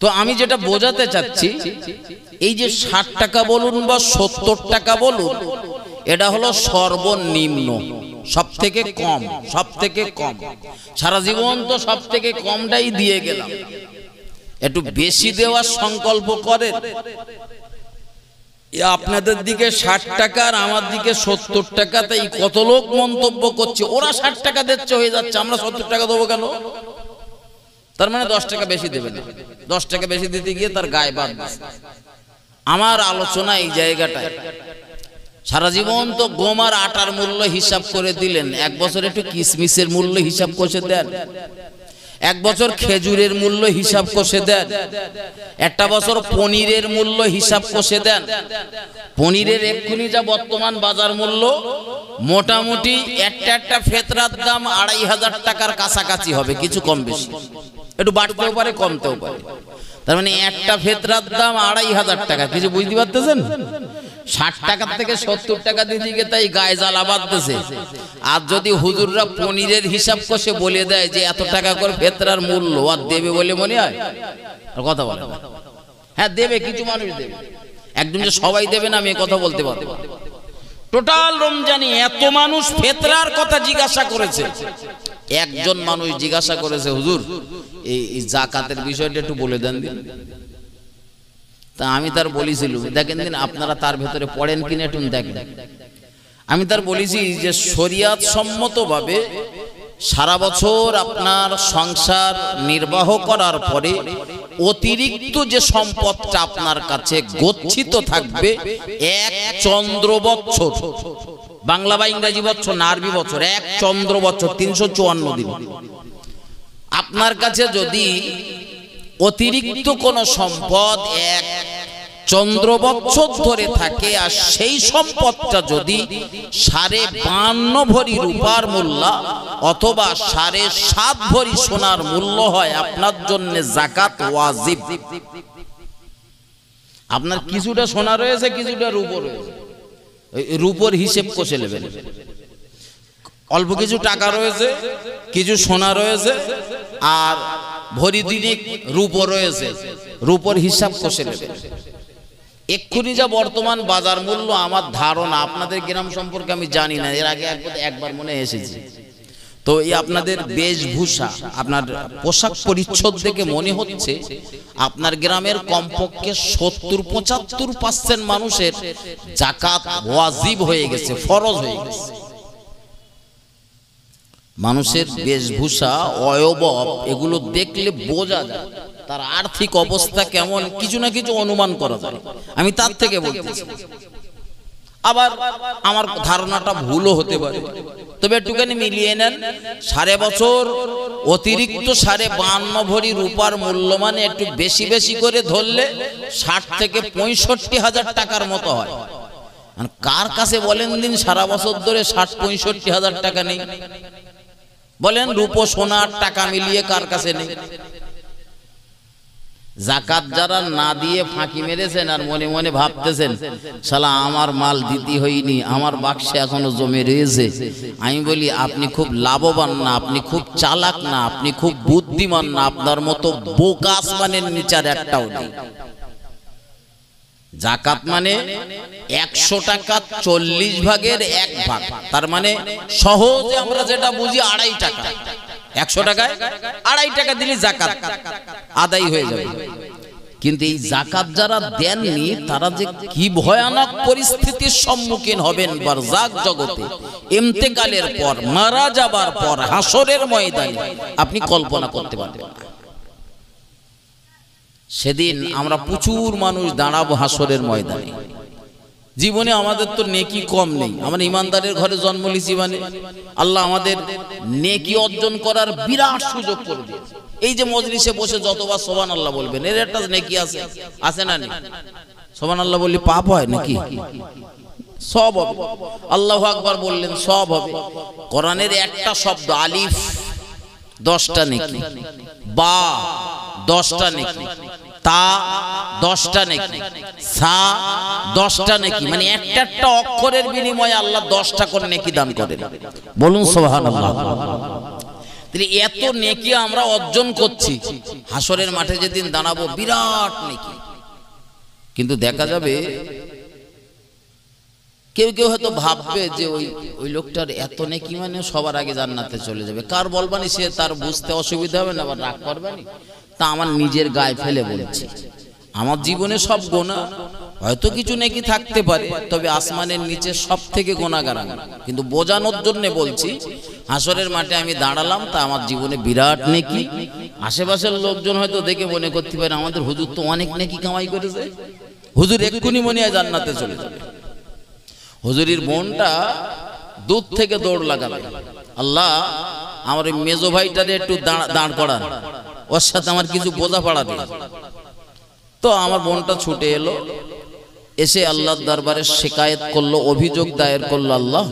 তো আমি যেটা বোঝাতে চাচ্ছি, এই যে 60 টাকা বলুন বা 70 টাকা বলুন, এটা হলো সর্বনিম্ন, সব থেকে কম, সব থেকে কম। সারা জীবন তো সব থেকে কমটাই দিয়ে গেলাম, একটু বেশি দেওয়ার সংকল্প করেন। আপনাদের দিকে 60 টাকা আর আমার দিকে 70 টাকা, তাই কত লোক মন্তব্য করছে ওরা 60 টাকা দিচ্ছে হয়ে যাচ্ছে, আমরা 70 টাকা দেবো কেন? তার মানে 10 টাকা বেশি দেবে না, 10 টাকা বেশি দিতে গিয়ে তার গায়ে বাদ। আমার আলোচনা এই জায়গাটায়, সারা জীবন তো গম আর আটার মূল্য হিসাব করে দিলেন, এক বছর একটু কিশমিশের মূল্য হিসাব কষে দেন, এক বছর খেজুরের মূল্য হিসাব কষে দেন, একটা বছর পনিরের মূল্য হিসাব কষে দেন। পনিরের এক্ষুনি যা বর্তমান বাজার মূল্য, মোটামুটি একটা ফেতরার দাম 2500 টাকার কাছাকাছি হবে, কিছু কম বেশি, একটু বাড়তেও পারে কমতেও পারে। তার মানে একটা ফেতরার দাম 2500 টাকা, কিছু বুঝতে পারতেছেন? 60 টাকা থেকে 70 টাকা দিতে গিয়ে তাই গায়ে জ্বালা বাঁধতেছে। আর যদি হুজুররা পনিরের হিসাব কষে বলে দেয় যে এত টাকা করে ফেতরার মূল্য, আর দেবে বলে মনে হয়? আর কথা বলে হ্যাঁ দেবে, কিছু মানুষ দেবে, একদম যে সবাই দেবে না আমি কথা বলতে পারবো। টোটাল রমজানে এত মানুষ ফেতরার কথা জিজ্ঞাসা করেছে, একজন মানুষ জিজ্ঞাসা করেছে হুজুর এই যাকাতের বিষয়টা একটু বলে দেন দিন। তা আমি তার বলেছিলাম দেখেন দিন আপনারা তার ভেতরে পড়েন কিনা একটু দেখেন। আমি তার বলেছি যে শরিয়াত সম্মতভাবে সারা বছর আপনার সংসার নির্বাহ করার পরে অতিরিক্ত যে সম্পদটা আপনার কাছে গচ্ছিত থাকবে 1 চন্দ্র বছর, বাংলা বা ইংরেজি বছর না আরবি বছর, 1 চন্দ্র বছর 354 দিন, আপনার কাছে যদি অতিরিক্ত কোন সম্পদ 1 চন্দ্র বছর ধরে থাকে, আর সেই সম্পদটা যদি 52.5 ভরি রূপার মূল্য অথবা 7.5 ভরি সোনার মূল্য হয়, আপনার জন্য যাকাত ওয়াজিব। আপনার কিছুটা সোনা রয়েছে, কিছুটা রূপো রয়েছে, রূপোর হিসেব কষে নেবেন। অল্প কিছু টাকা রয়েছে, কিছু সোনা রয়েছে, আর ভরি দিনিক রূপো রয়েছে, রূপোর হিসাব কষে নেবেন। এক্ষুনি যা বর্তমান বাজার মূল্য, আমার ধারণা, আপনাদের গ্রাম সম্পর্কে আমি জানি না, এর আগে একবার মনে এসেছি, তো এই আপনাদের বেশভূষা, আপনার পোশাক পরিচ্ছদ দেখে মনে হচ্ছে আপনার গ্রামের কমপক্ষে 70-75% মানুষের যাকাত ওয়াজিব হয়ে গেছে, ফরজ হয়ে গেছে। মানুষের বেশভূষা, অয়বব এগুলো দেখলে বোঝা যায় তার আর্থিক অবস্থা কেমন, কিছু না কিছু অনুমান করা যায়। আমি তার থেকে বলতেছি, আবার আমার ধারণাটা ভুলও হতে পারে, তবে একটুখানি মিলিয়ে নেন। 5.5 বছর অতিরিক্ত 52.5 ভরি রূপার মূল্য মানে একটু বেশি বেশি করে ধরলে 60 থেকে 65,000 টাকার মতো হয়। কার কাছে বলেন দিন সারা বছর ধরে 60-65,000 টাকা নেই? বলেন রূপো সোনার টাকা মিলিয়ে কার কাছে নেই? যাকাত যারা না দিয়ে ফাঁকি মেরেছেন আর মনে মনে ভাবতেছেন শালা আমার মাল দিতে হয়নি, আমার বাক্সে এখনো জমে রয়েছে, আমি বলি আপনি খুব লাভবান না, আপনি খুব চালাক না, আপনি খুব বুদ্ধিমান না, আপনার মতো বোকা আসমানের নিচার একটাও নেই। যাকাত মানে 100 টাকা 40 ভাগের 1 ভাগ, তার মানে সহজে আমরা যেটা বুঝি 2.5 টাকা। 100 টাকায় 2.5 টাকা দিলে যাকাত আদায় হয়ে যাবে। কিন্তু এই যাকাত যারা দেননি তারা যে কি ভয়ানক পরিস্থিতির সম্মুখীন হবেন বারজাক জগতে, ইন্তেকালের পর, মারা যাবার পর, হাসরের ময়দানে, আপনি কল্পনা করতে পারবেন না। সেদিন আমরা প্রচুর মানুষ দাঁড়াবো হাসরের ময়দানে। জীবনে আমাদের তো নেকি কম নেই, আমরা ইমানদারের ঘরে জন্ম নিয়েছি, মানে আল্লাহ আমাদের নেকি অর্জন করার বিরাট সুযোগ করে দিয়েছে। এই যে মজলিসে বসে যতবার সুবহানাল্লাহ বলবেন, এর একটা নেকি আছে, আছে না নেই? সুবহানাল্লাহ বললে পাপ হয় নাকি? সব হবে। আল্লাহু আকবার বললেন সব হবে। কোরআনের একটা শব্দ আলিফ 10টা নেকি, বা 10টা নেকি, তা 10টা নেকি, সা 10টা নেকি, মানে একটা অক্ষরের বিনিময়ে আল্লাহ 10টা করে নেকি দান করেন। বলুন সুবহানাল্লাহ। এত নেকি আমরা অর্জন করছি, হাসরের মাঠে যেদিন দাঁড়াবো বিরাট নেকি। কিন্তু দেখা যাবে কেউ কেউ হয়তো ভাববে যে ওই লোকটার এত নেকি মানে সবার আগে জান্নাতে চলে যাবে। কার বলবানি, সে তার বুঝতে অসুবিধা হবে না বা রাগ করবানি। তা আমার নিজের গায়ে ফেলে বলছি, আমার জীবনে সব গোনা, হয়তো কিছু নেকি থাকতে পারে, তবে আসমানের নিচে সব থেকে গোনাগার আমি। কিন্তু বোঝানোর জন্য বলছি, হাসরের মাঠে আমি দাঁড়ালাম, তা আমার জীবনে বিরাট নেকি। আশেপাশের লোকজন হয়তো দেখে মনে করতে পারে আমাদের হুজুর তো অনেক নেকি কামাই করেছে, হুজুর এক্ষুনি মনে হয় জান্নাতে চলে যাবে। হুজুরির মনটা দূর থেকে দৌড় লাগাবে, আল্লাহ আমার ওই মেজো ভাইটারে একটু দাঁড় করান, ওর সাথে আমার কিছু বোঝাপড়া দিন। তো আমার বোনটা ছুটে এলো, এসে আল্লাহর দরবারে শিকায়েত করলো, অভিযোগ দায়ের করলো, আল্লাহ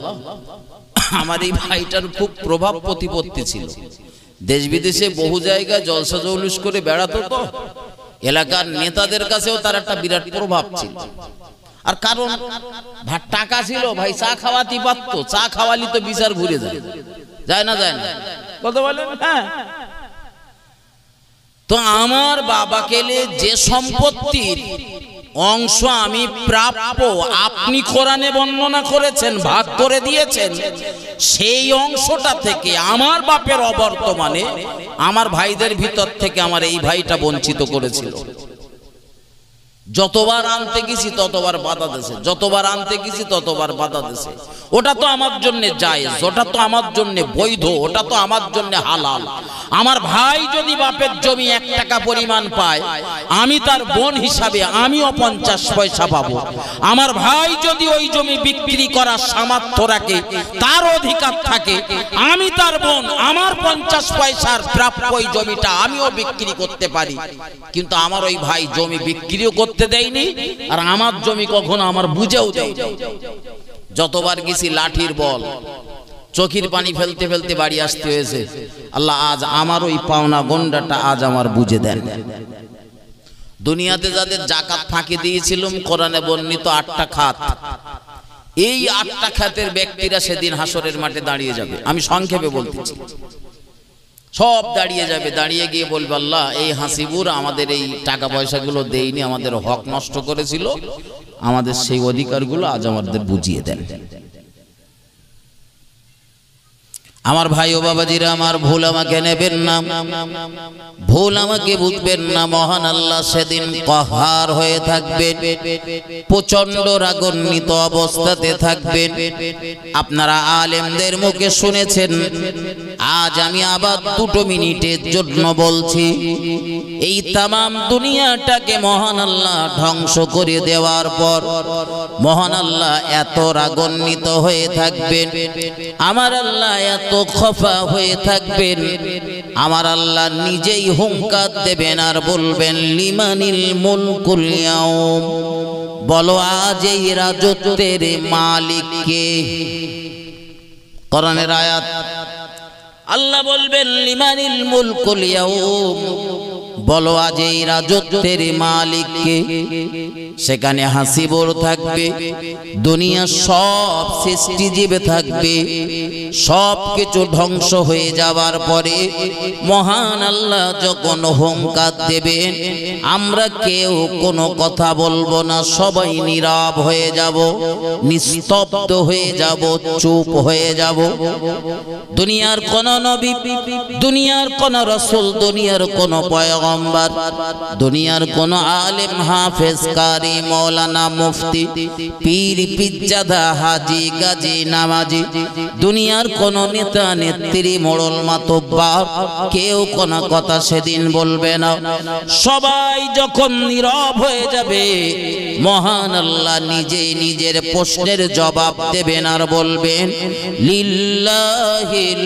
আমার এই ভাইটার খুব প্রভাব প্রতিপত্তি ছিল, দেশ বিদেশে বহু জায়গায় জলসা জৌলুস করে বেড়াতো, তো এলাকার নেতাদের কাছেও তার একটা বিরাট প্রভাব ছিল। আর কারণ টাকা ছিল, ভাই চা খাওয়াতে পারতো, চা খাওয়ালি তো বিচার ঘুরে যায়, যায় না যায় না, কত বলেন? হ্যাঁ। তো আমার বাবাকে যে সম্পত্তির অংশ আমি প্রাপ্য, আপনি কোরআনে বর্ণনা করেছেন, ভাগ করে দিয়েছেন, সেই অংশটা থেকে আমার বাপের অবর্তমানে আমার ভাইদের ভিতর থেকে আমার এই ভাইটা বঞ্চিত করেছিল। যতবার আনতে গেছি ততবার বাধা দিয়েছে, যতবার আনতে গেছি ততবার বাধা দিয়েছে। ওটা তো আমার জন্য জায়েজ, ওটা তো আমার জন্য বৈধ, ওটা তো আমার জন্য হালাল। আমার ভাই যদি বাপের জমি 1 টাকা পরিমাণ পায়, আমি তার বোন হিসাবে আমিও 50 পয়সা পাবো। আমার ভাই যদি ওই জমি বিক্রি করার সামর্থ্য রাখে, তার অধিকার থাকে, আমি তার বোন আমার 50 পয়সার প্রাপ্য ওই জমিটা আমিও বিক্রি করতে পারি। কিন্তু আমার ওই ভাই জমি বিক্রিও করতে দেয়নি, আর আমার জমি কখনো আমার বুঝেও দেয়। যতবার গেছি লাঠির বল, চোখের পানি ফেলতে ফেলতে বাড়ি আসতে হয়েছে। আল্লাহ আজ আমার ওই পাওনা গন্ডাটা আজ আমার বুঝে দেন। দুনিয়াতে যাদের জাকাত ফাঁকি দিয়েছিলাম, কোরআনে বর্ণিত 8টা খাত, এই 8টা খাতের ব্যক্তিরা সেদিন হাসরের মাঠে দাঁড়িয়ে যাবে। আমি সংক্ষেপে বলতেছি, সব দাঁড়িয়ে যাবে, দাঁড়িয়ে গিয়ে বলবে, আল্লাহ এই হাসিবুর আমাদের এই টাকা পয়সাগুলো দেয়নি, আমাদের হক নষ্ট করেছিল, আমাদের সেই অধিকারগুলো আজ আমাদের বুঝিয়ে দেন। আমার ভাই ও বাবাজিরা, আমার ভুল আমাকে নেবেন না, ভুল আমাকে বুঝবেন না। মহান আল্লাহ সেদিন কাহার হয়ে থাকবেন, প্রচন্ড রাগান্বিত অবস্থাতে থাকবেন। আপনারা আলেমদের মুখে শুনেছেন, আজ আমি আবার 2 মিনিটের জন্য বলছি, এই তামাম দুনিয়াটাকে মহান আল্লাহ ধ্বংস করে দেওয়ার পর মহান আল্লাহ এত রাগান্বিত হয়ে থাকবেন, আমার আল্লাহ এত খফা হয়ে থাকবেন, আমার আল্লাহ নিজেই হুঙ্কার দেবেন আর বলবেন, লিমানিল মুলকুল ইয়াউম, বলো আজ এই রাজত্বের মালিক কে? কোরআনের আয়াত, আল্লাহ বলবেন, লিমানিল মুলকুল ইয়াউম, বলো আজ এই রাজত্বের মালিক কে? সেখানে হাসিবুর থাকবে, দুনিয়া সব সৃষ্টিজীব থাকবে, সব কিছু ধ্বংস হয়ে যাবার পরে মহান আল্লাহ যখন হুঙ্কার দেবেন, আমরা কেউ কোনো কথা বলবো না, সবাই নীরব হয়ে যাব, নিস্তব্ধ হয়ে যাব, চুপ হয়ে যাব। দুনিয়ার কোন নবী, দুনিয়ার কোন রাসূল, দুনিয়ার কোন পয়গম্বর, দুনিয়ার কোন আলেম, হাফেজ, কারি, মৌলানা, মুফতি, পীর, পিজ্জাদা, হাজি, গাজী, নামাজি, দুনিয়ার কোন নেতা, নেত্রী, মোড়ল, মাতব্বার, কেউ কোন কথা সেদিন বলবে না। সবাই যখন নীরব হয়ে যাবে, মহান আল্লাহ নিজেই নিজের প্রশ্নের জবাব দেবেন আর বলবেন, লিল্লাহিল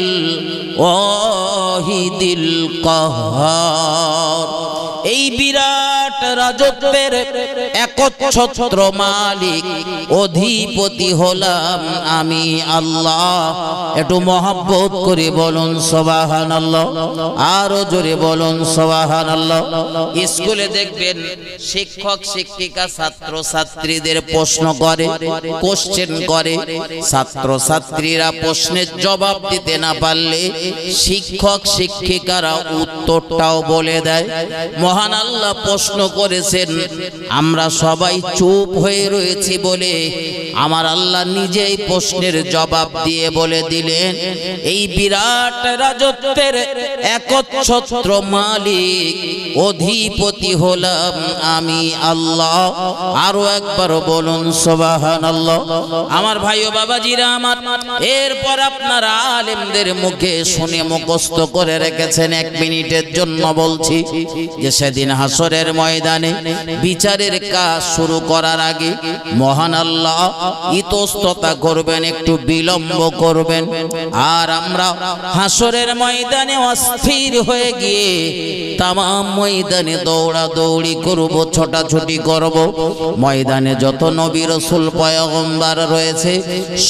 ওয়াহিদিল কাহ্হার। এই বিরাট রাজত্বের একচ্ছত্র মালিক অধিপতি হলাম আমি আল্লাহ। একটু মহব্বত করে বলুন সুবহানাল্লাহ, আরো জোরে বলুন সুবহানাল্লাহ। স্কুলে দেখবেন শিক্ষক শিক্ষিকা ছাত্র ছাত্রীদের প্রশ্ন করে, কোশ্চেন করে, ছাত্র ছাত্রীরা প্রশ্নের জবাব দিতে না পারলে শিক্ষক শিক্ষিকারা উত্তরটাও বলে দেয়। মহান আল্লাহ প্রশ্ন করেছেন, আমরা সবাই চুপ হয়ে রয়েছি বলে আমার আল্লাহ নিজেই প্রশ্নের জবাব দিয়ে বলে দিলেন, এই বিরাট রাজত্বের একচ্ছত্র মালিক অধিপতি হলাম আমি আল্লাহ। আরো একবার বলুন সুবহানাল্লাহ। আমার ভাই ও বাবাজিরা আমার, এরপর আপনারা আলেমদের মুখে শুনে মুখস্থ করে রেখেছেন। 1 মিনিটের জন্য বলছি যে সেদিন হাসরের ময়দানে বিচারের কাজ শুরু করার আগে মহান আল্লাহ ইতস্ততা করবেন, একটু বিলম্ব করবেন। আর আমরা হাসরের ময়দানে অস্থির হয়ে গিয়ে তামাম ময়দানে দৌড়াদৌড়ি করব, ছোটাছুটি করব। ময়দানে যত নবী রাসূল পয়গম্বর রয়েছে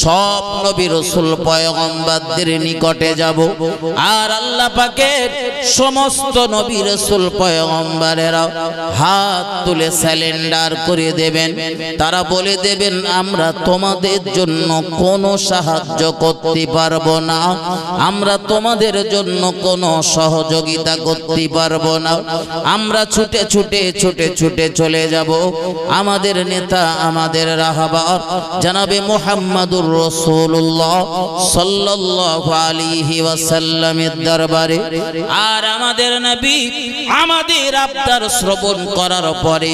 সব নবী রাসূল পয়গম্বরদের নিকটে যাব। আর আল্লাহ পাকের সমস্ত নবী রাসূল পয়গম্বরেরা হাত তুলে সারেন্ডার করে দেবেন। তারা বলে দেবেন, আমরা তোমাদের জন্য কোনো সাহায্য করতে পারবো না, আমরা তোমাদের জন্য কোনো সহযোগিতা করতে পারবো না। আমরা ছুটে ছুটে ছুটে ছুটে চলে যাব আমাদের নেতা, আমাদের রাহবার জনাবে মুহাম্মদুর রাসূলুল্লাহ সাল্লাল্লাহু আলাইহি ওয়াসাল্লামের দরবারে। আর আমাদের নবী আমাদের আবদার শ্রবণ করার পরে,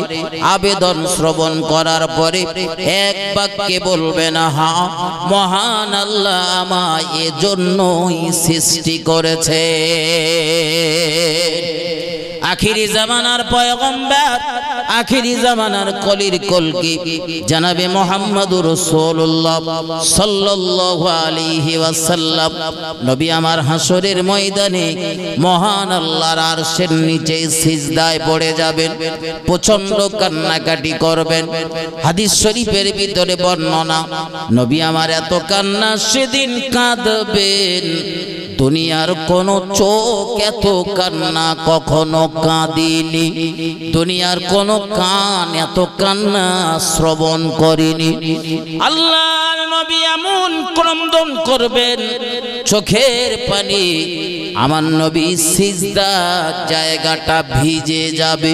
আবেদন শ্রবণ করার পরে এক বাক্যে বলবেন, হ্যাঁ মহান আল্লাহ আমায় এজন্যই সৃষ্টি করেছে। আখিরি জামানার পয়গম্বর, আখিরি জামানার কলির কলকি জনাবে মুহাম্মদুর রাসূলুল্লাহ সাল্লাল্লাহু আলাইহি ওয়াসাল্লাম নবী আমার হাসরের ময়দানে মহান আল্লাহর আরশের নিচে সিজদায় পড়ে যাবেন, প্রচন্ড কান্নাকাটি করবেন। হাদিস শরীফের ভিতরে বর্ণনা, নবী আমার এত কান্না সেদিন কাঁদবেন, দুনিয়ার কোন চোখ এত কান্না কখনো কাঁদিনি, দুনিয়ার কোন কান এত কান্না শ্রবণ করেনি। আল্লাহর নবী এমন ক্রন্দন করবেন, চোখের পানি আমার নবী সিজদা জায়গাটা ভিজে যাবে।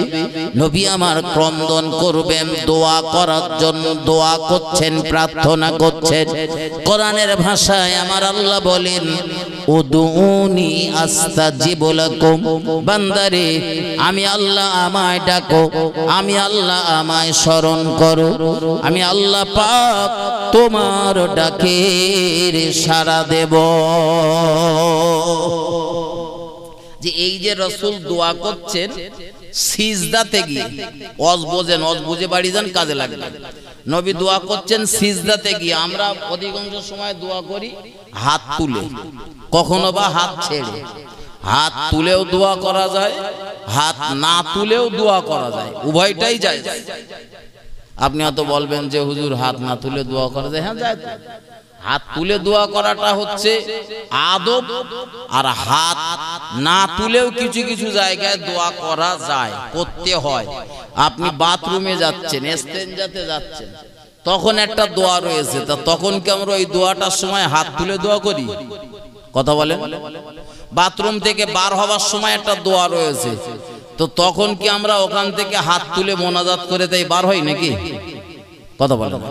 নবী আমার ক্রন্দন করবেন, দোয়া করার জন্য দোয়া করছেন, প্রার্থনা করছেন। কোরআনের ভাষায় আমার আল্লাহ বলেন, উদুনি আস্তাজিব লাকুম, বান্দারে আমি আল্লাহ আমায় ডাকো, আমি আল্লাহ আমায় স্মরণ করো, আমি আল্লাহ পাক তোমার ডাকের সাড়া দেব। যে এই যে রাসূল দোয়া করছেন সিজদাতে গিয়ে, ওয়াজ বোঝেন, ওয়াজ বুঝে বাড়ি যান, কাজে লাগবে। নবী দোয়া করছেন সিজদাতে গিয়ে। আমরা অধিকাংশ সময় দোয়া করি হাত তুলে, কখনো বা হাত ছেড়ে। হাত তুলেও দোয়া করা যায়, হাত না তুলেও দোয়া করা যায়, উভয়টাই যায়। আপনি হয়তো বলবেন যে হুজুর হাত না তুলে দোয়া করা যায়। হ্যাঁ যায়। হাত তুলে দোয়া করাটা হচ্ছে আদব, আর হাত না তুলেও কিছু কিছু জায়গায় দোয়া করা যায়, করতে হয়। আপনি বাথরুমে যাচ্ছেন, ইস্তেঞ্জাতে যাচ্ছেন, তখন একটা দোয়া রয়েছে, তা তখন কি আমরা ওই দোয়াটার সময় হাত তুলে দোয়া করি? কথা বলেন। বাথরুম থেকে বার হওয়ার সময় একটা দোয়া রয়েছে, তো তখন কি আমরা ওখান থেকে হাত তুলে মোনাজাত করে তাই বার হই নাকি? কথা বলেন।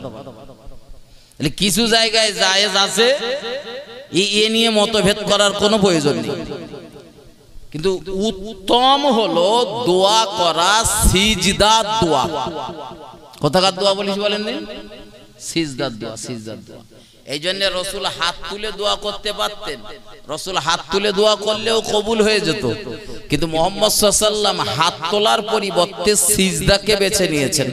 কিছু জায়গায় জায়েজ আছে, এ নিয়ে মতভেদ করার কোনো প্রয়োজন নেই, কিন্তু উত্তম হলো দোয়া করা সিজদার দোয়া। কোথাকার দোয়া বলিস বলেন? সিজদার দোয়া, সিজদার দোয়া। এই জন্য রাসূল হাত তুলে দোয়া করতে পারতেন, রাসূল হাত তুলে দোয়া করলেও কবুল হয়ে যেত, কিন্তু মুহাম্মদ সাল্লাল্লাহু আলাইহি ওয়াসাল্লাম হাত তোলার পরিবর্তে সিজদাকে বেছে নিয়েছেন।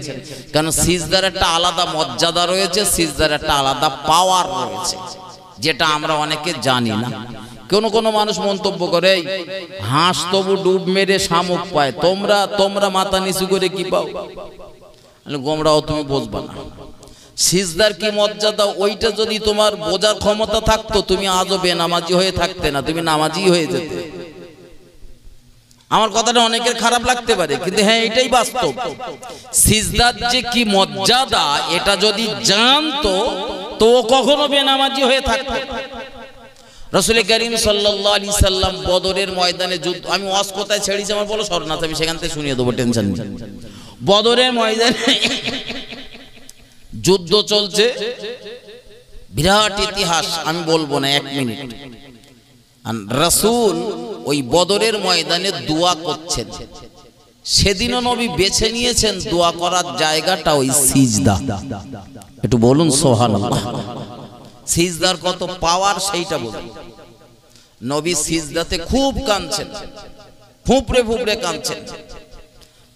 কারণ সিজদার একটা আলাদা মর্যাদা রয়েছে, সিজদার একটা আলাদা পাওয়ার রয়েছে, যেটা আমরা অনেকে জানি না। কোনো মানুষ মন্তব্য করে, হাঁস তবু ডুব মেরে শামুক পায়, তোমরা মাথা নিচু করে কি পাও? গোমরাও তুমি বুঝবা না। সিজদার কি মর্যাদা, ওইটা যদি তোমার বোঝার ক্ষমতা থাকতো, তুমি আজও বেনামাজি হয়ে থাকতে না, তুমি নামাজি হয়ে যেতে। আমার কথাটা অনেকের খারাপ লাগতে পারে, কিন্তু হ্যাঁ এটাই বাস্তব। সিজদার যে কি মর্যাদা এটা যদি জানতো তো কখনো বেনামাজি হয়ে থাকতো। রাসূল করিম সাল্লাল্লাহু আলাইহি সাল্লাম বদরের ময়দানে যুদ্ধ, আমি ওয়াজ কোথায় ছেড়েছি আমার বলো শরণার্থী, আমি সেখান থেকে শুনিয়ে দেবো, টেনশন নেই। বদরের ময়দানে যুদ্ধ চলছে, বিরাট ইতিহাস, আমি বলবো না, 1 মিনিট। রাসূল ওই বদরের ময়দানে দোয়া করছেন। সেদিনও নবী বেছে নিয়েছেন দোয়া করার জায়গাটা ওই সিজদা। একটু বলুন সুবহানাল্লাহ। সিজদার কত পাওয়ার সেইটা বলুন। নবী সিজদাতে খুব কাঁদছেন, ফুঁপড়ে ফুঁপড়ে কাঁদছেন।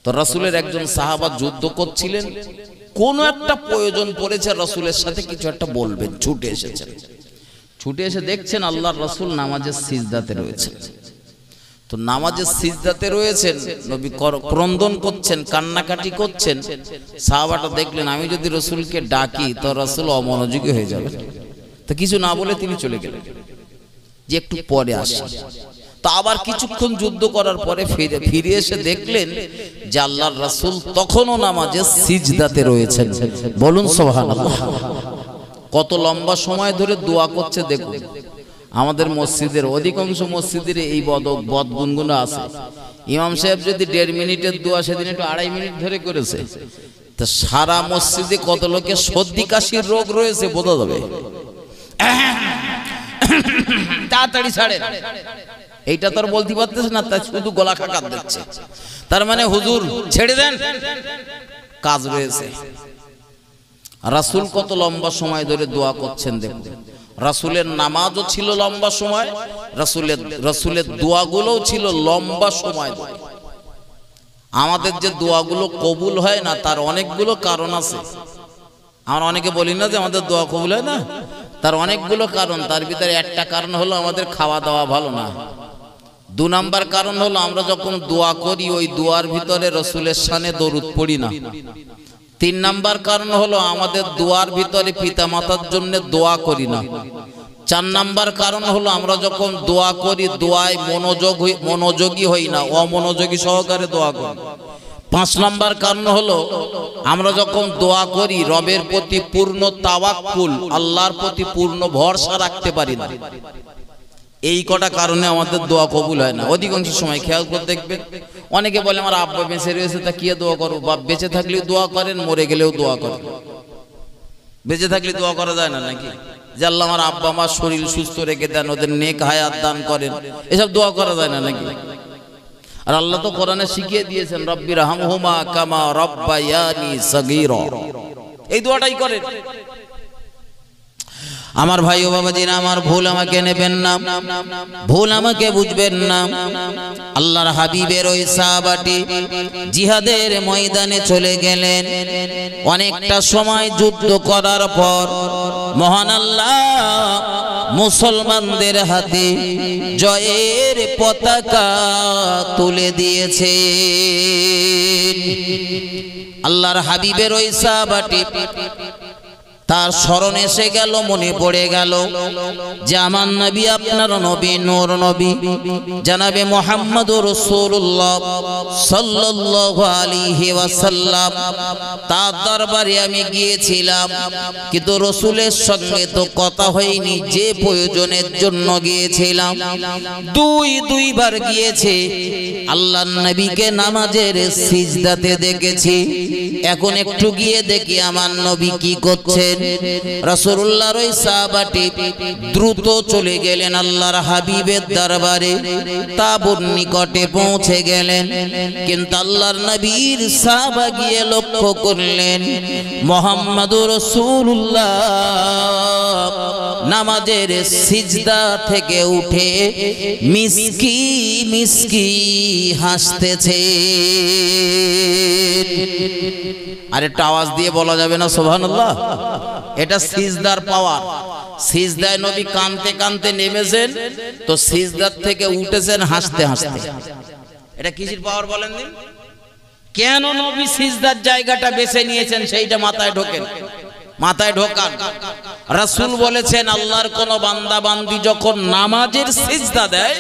তো রাসূলের একজন সাহাবা যুদ্ধ করছিলেন, কোন একটা প্রয়োজন পড়েছে, রাসূলের সাথে কিছু একটা বলবেন, ছুটে এসেছেন। ছুটে এসে দেখছেন আল্লাহর রাসূল নামাজের সিজদাতে রয়েছেন। তো নামাজের সিজদাতে রয়েছেন, নবী ক্রন্দন করছেন, কান্নাকাটি করছেন। সাহাবাটা দেখলেন আমি যদি রাসূলকে ডাকি তো রাসূল অমনোযোগী হয়ে যাবেন, তো কিছু না বলে তিনি চলে গেলেন যে একটু পরে আসি। তো আবার কিছুক্ষণ যুদ্ধ করার পরে ফিরে এসে দেখলেন যে আল্লাহর রাসূল তখনও নামাজের সিজদাতে রয়েছেন। বলুন সুবহানাল্লাহ। কত লম্বা সময় ধরে দোয়া করছে দেখুন। আমাদের মসজিদের অধিকাংশ মসজিদের এই বদগুণগুলো আছে। ইমাম সাহেব যদি 1.5 মিনিটের দোয়া সেদিন একটু 2.5 মিনিট ধরে করেছে, তো সারা মসজিদে কত লোকের সর্দি কাশির রোগ রয়েছে বোঝা যাবে। তাড়াতাড়ি ছাড়ে, এইটা তো আর বলতে পারতেছে না, তাই শুধু গলা খাকার দিচ্ছে। তার মানে হুজুর ছেড়ে দেন, কাজ রয়েছে। রাসূল কত লম্বা সময় ধরে দোয়া করছেন দেখুন। রাসূলের নামাজও ছিল লম্বা সময়, রাসূলের দোয়াগুলোও ছিল লম্বা সময় ধরে। আমাদের যে দোয়াগুলো কবুল হয় না তার অনেকগুলো কারণ আছে। আমরা অনেকে বলি না যে আমাদের দোয়া কবুল হয় না, তার অনেকগুলো কারণ। তার ভিতরে একটা কারণ হলো আমাদের খাওয়া দাওয়া ভালো না। 2 নাম্বার কারণ হলো আমরা যখন দোয়া করি ওই দোয়ার ভিতরে রাসূলের শানে দরুদ পড়ি না। 3 নাম্বার কারণ হলো আমাদের দোয়ার ভিতরে পিতামাতার জন্য দোয়া করি না। 4 নাম্বার কারণ হলো আমরা যখন দোয়া করি দোয়ায় মনোযোগী হই না, অমনোযোগী সহকারে দোয়া করি। 5 নাম্বার কারণ হলো আমরা যখন দোয়া করি রবের প্রতি পূর্ণ তাওয়াক্কুল, আল্লাহর প্রতি পূর্ণ ভরসা রাখতে পারি না। এই কটা কারণে আমাদের দোয়া কবুল হয় না অধিকাংশ সময়। খেয়াল করে দেখবেন, অনেকে বলে আমার আব্বা বেঁচে রয়েছে তা কি দোয়া করবো? বাপ বেঁচে থাকলেও দোয়া করেন, মরে গেলেও দোয়া করেন। বেঁচে থাকলে দোয়া করা যায় না নাকি? যে আল্লাহ আমার আব্বা আমার শরীর সুস্থ রেখে দেন, ওদের নেক হায়াত দান করেন, এসব দোয়া করা যায় না নাকি? আর আল্লাহ তো কোরআনে শিখিয়ে দিয়েছেন রব্বিরহামহুমা কামা রব্বায়ানি সগীরা, এই দোয়াটাই করেন। আমার ভাই ও বাবাজিরা, আমার ভুল আমাকে নেবেন না, ভুল আমাকে বুঝবেন না। আল্লাহর হাবিবের ওই সাহাবাটি জিহাদের ময়দানে চলে গেলেন। অনেকটা সময় যুদ্ধ করার পর মহান আল্লাহ মুসলমানদের হাতে জয়ের পতাকা তুলে দিয়েছে। আল্লাহর হাবিবের ওই সাহাবাটি তার স্মরণ এসে গেল, মনে পড়ে গেল যে আমার নবী, আপনার নবী, নূর নবী জনাবে মুহাম্মদুর রাসূলুল্লাহ সাল্লাল্লাহু আলাইহি ওয়াসাল্লাম, তার দরবারে আমি গিয়েছিলাম, কিন্তু রাসূলের সঙ্গে তো কথা হয়নি। যে প্রয়োজনের জন্য গিয়েছিলাম, দুইবার গিয়েছে। আল্লাহর নবীকে নামাজের সিজদাতে দেখেছি, এখন একটু গিয়ে দেখি আমার নবী কি করছেন। রাসূলুল্লাহর ওই সাহাবাটি দ্রুত চলে গেলেন আল্লাহর হাবিবের দরবারে, তাবুর নিকটে পৌঁছে গেলেন। কিন্তু আল্লাহর নবীর সাহাবা গিয়ে লক্ষ্য করলেন মুহাম্মদুর রাসূলুল্লাহ নামাজের সিজদা থেকে উঠে মিসকি মিসকি হাসতেছে। আর একটা আওয়াজ দিয়ে বলা যাবে না সুবহানাল্লাহ? এটা সিজদার পাওয়ার। সিজদায় নবী কাঁদতে কাঁদতে নেমেছেন, তো সিজদার থেকে উঠেছেন হাসতে হাসতে। এটা কিসের পাওয়ার বলেন দিন? কেন নবী সিজদার জায়গাটা বেছে নিয়েছেন সেইটা মাথায় ঢোকেন, মাথায় ঢোকান। রাসূল বলেছেন আল্লাহর কোন বান্দা বান্দি যখন নামাজের সিজদা দেয়,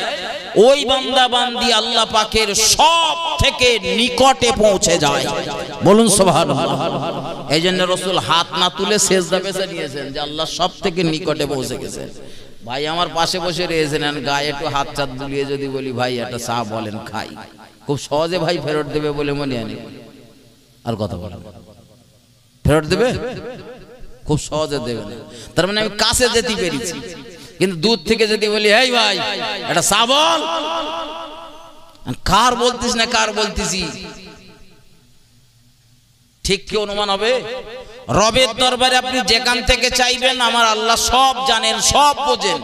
ওই বান্দা বান্দি আল্লাহ পাকের সব থেকে নিকটে পৌঁছে যায়। বলুন সুবহানাল্লাহ। এই জন্য রাসূল হাত না তুলে সিজদা বেছে নিয়েছেন যে আল্লাহ সব থেকে নিকটে পৌঁছে গেছেন। ভাই আমার পাশে বসে রয়েছেন, গায়ে একটু হাত চাত বুলিয়ে যদি বলি ভাই একটা চা বলেন খাই, খুব সহজে ভাই ফেরত দেবে বলে মনে হয় না। আর কথা বলেন, ফেরত দেবে? খুব সহজে দেবে না। তার মানে আমি কাছে যেতে পেরেছি, কিন্তু দূর থেকে যদি বলি এই ভাই এটা চা বল, কার বলতিস না কার বলতিছি, ঠিক কি অনুমান হবে? রবের দরবারে আপনি যেখান থেকে চাইবেন আমার আল্লাহ সব জানেন, সব বোঝেন,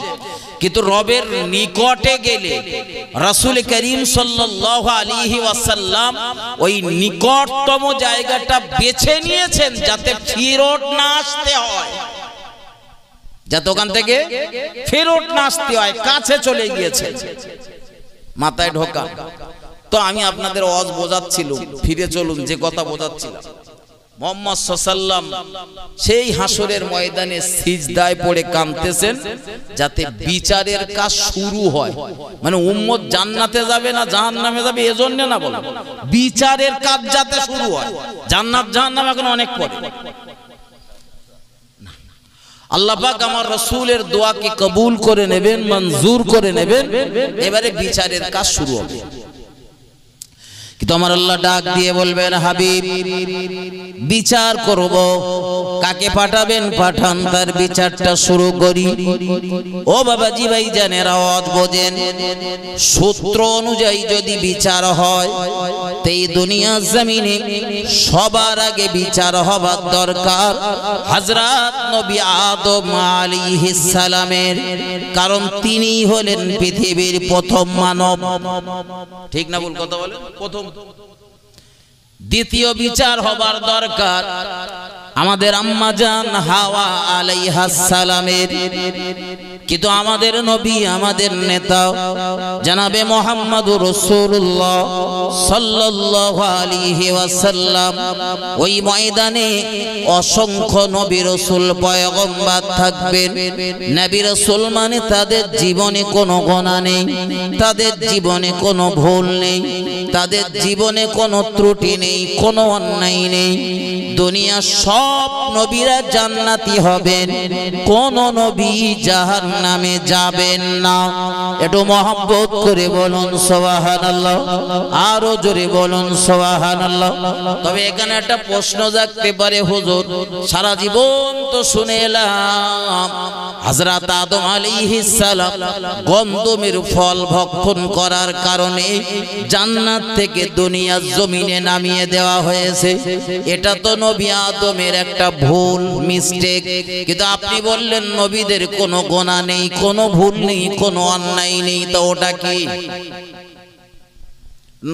কিন্তু রবের নিকটে গেলে রাসূল করিম সাল্লাল্লাহু আলাইহি ওয়াসাল্লাম ওই নিকটতম জায়গাটা বেছে নিয়েছেন যাতে ফেরত না আসতে হয়, যাতে ওখান থেকে ফেরত না আসতে হয়, কাছে চলে গিয়েছে। মাথায় ঢোকা। তো আমি আপনাদের ওয়াজ বোঝাচ্ছিল, ফিরে চলুন যে কথা বোঝাচ্ছিলাম। মুহাম্মদ সাল্লাল্লাহু আলাইহি ওয়াসাল্লাম সেই হাসরের ময়দানে সিজদায় পড়ে কাঁদতেছেন যাতে বিচারের কাজ শুরু হয়। মানে উম্মত জান্নাতে যাবে না জাহান্নামে যাবে এজন্য না, বলে বিচারের কাজ যাতে শুরু হয়। জান্নাত জাহান্নাম এখন অনেক পরে। আল্লাহ পাক আমার রাসূলের দোয়াকে কবুল করে নেবেন, মঞ্জুর করে নেবেন, এবারে বিচারের কাজ শুরু হবে। কিন্তু আমার আল্লাহ ডাক দিয়ে বলবেন হাবিব বিচার করব, কাকে পাঠাবেন পাঠান, তার বিচারটা শুরু করি। ও বাবাজি ভাই জানেন, আওয়াজ বোঝেন, সূত্র অনুযায়ী যদি বিচার হয় তো এই দুনিয়ার জমিনে সবার আগে বিচার হবার দরকার হযরত নবী আদম আলাইহিস সালামের, কারণ তিনি হলেন পৃথিবীর প্রথম মানব। ঠিক না ভুল কথা বলেন? প্রথম। দ্বিতীয় বিচার হবার দরকার আমাদের আম্মা জান হাওয়া আলাইহাস সালামের, কিন্তু আমাদের নবী আমাদের নেতা জনাবে মুহাম্মদুর রাসূলুল্লাহ সাল্লাল্লাহু আলাইহি ওয়াসাল্লাম ওই ময়দানে অসংখ্য নবী রাসূল পয়গম্বর থাকবেন। নবী রাসূল মানে তাদের জীবনে কোনো গুনাহ নেই, তাদের জীবনে কোনো ভুল নেই, তাদের জীবনে কোনো ত্রুটি নেই, কোনো অন্যায় নেই। দুনিয়া সব নবীরা জান্নাতি হবেন, কোন নবী জাহান্নামে যাবেন না। একটু মহব্বত করে বলুন সুবহানাল্লাহ, আরো জোরে বলুন সুবহানাল্লাহ। তবে এখানে একটা প্রশ্ন জাগতে পারে, হুজুর সারা জীবন তো শুনে এলাম হযরত আদম আলাইহিস সালাম গন্ধমের ফল ভক্ষণ করার কারণে জান্নাত থেকে দুনিয়ার জমিনে নামিয়ে দেওয়া হয়েছে, এটা তো নবী আদমের একটা ভুল, মিস্টেক। কিন্তু আপনি বললেন নবীদের কোনো গুনাহ নেই, কোনো ভুল নেই, কোনো অন্যায় নেই, তো ওটা কি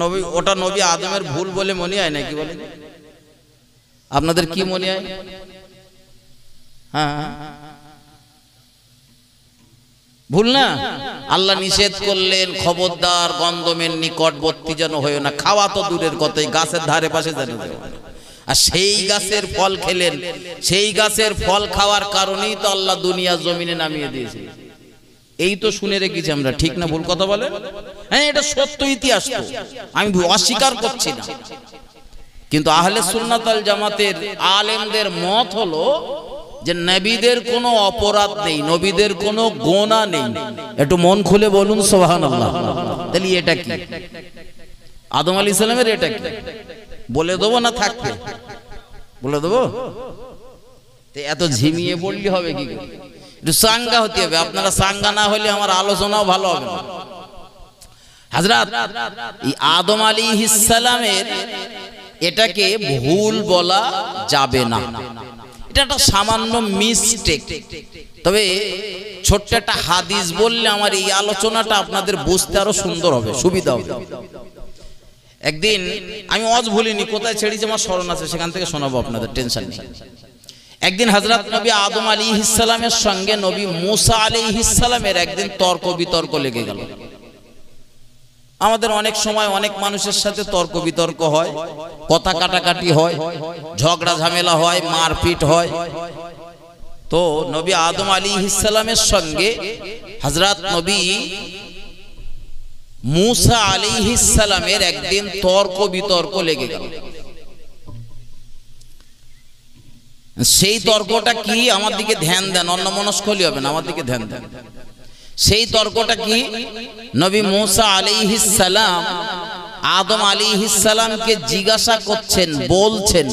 নবী? ওটা নবী আদমের ভুল বলে মনে হয় নাকি? বলেন আপনাদের কি মনে হয়? হ্যাঁ ভুল না? আল্লাহ নিষেধ করলেন খবরদার গন্ধমের নিকটবর্তী যেন হইও না, খাওয়া তো দূরের কথাই, গাছের ধারে পাশে যেন যেও না। আর সেই গাছের ফল খেলেন, সেই গাছের ফল খাওয়ার কারণেই তো আল্লাহ দুনিয়া জমিনে নামিয়ে দিয়েছে। এই তো শুনে রেখেছি আমরা, ঠিক না ভুল কথা বলেন? হ্যাঁ এটা সত্য ইতিহাস, তো আমি অস্বীকার করছি না। কিন্তু আহলে সুন্নাত ওয়াল জামাতের আলেমদের মত হলো যে নবীদের কোনো অপরাধ নেই, নবীদের কোনো গুনাহ নেই। একটু মন খুলে বলুন সুবহানাল্লাহ। তাহলে এটা কি? আদম আলাইহিস সালামের এটা কি বলে দেবো না থাকবে? বলে দেবো? এত ঝিমিয়ে পড়লে হবে কি? একটু সাঙ্গা হতে হবে। আপনারা সাঙ্গা না হলে আমার আলোচনাও ভালো হবে না। হযরত আদম আলাইহিস সালামের এটাকে ভুল বলা যাবে না, এটা একটা সামান্য মিস্টেক। তবে ছোট্ট একটা হাদিস বললে আমার এই আলোচনাটা আপনাদের বুঝতে আরো সুন্দর হবে, সুবিধা হবে। একদিন আমি ওয়াজ ভুলিনি, কোথায় ছেড়েছি আমার স্মরণ আছে, সেখান থেকে শোনাবো আপনাদের, টেনশন নেই। একদিন হযরত নবী আদম আলাইহিস সালামের সঙ্গে নবী মুসা আলাইহিস সালামের একদিন তর্ক বিতর্ক লেগে গেল। আমাদের অনেক সময় অনেক মানুষের সাথে তর্ক বিতর্ক হয়, কথা কাটাকাটি হয়, ঝগড়া ঝামেলা হয়, মারপিট হয়। তো নবী আদম আলাইহিস সালামের সঙ্গে হযরত নবী মুসা আলাইহিস সালামের একদিন তর্ক বিতর্ক লেগে গেল। সেই তর্কটা কি, আমার দিকে ধ্যান দেন, অন্যমনস্ক হলে হবে না, আমার দিকে ধ্যান দেন। সেই তর্কটা কি, নবী মুসা আলাইহিস সালাম আদম আলাইহিস সালামকে জিজ্ঞাসা করছেন, বলছেন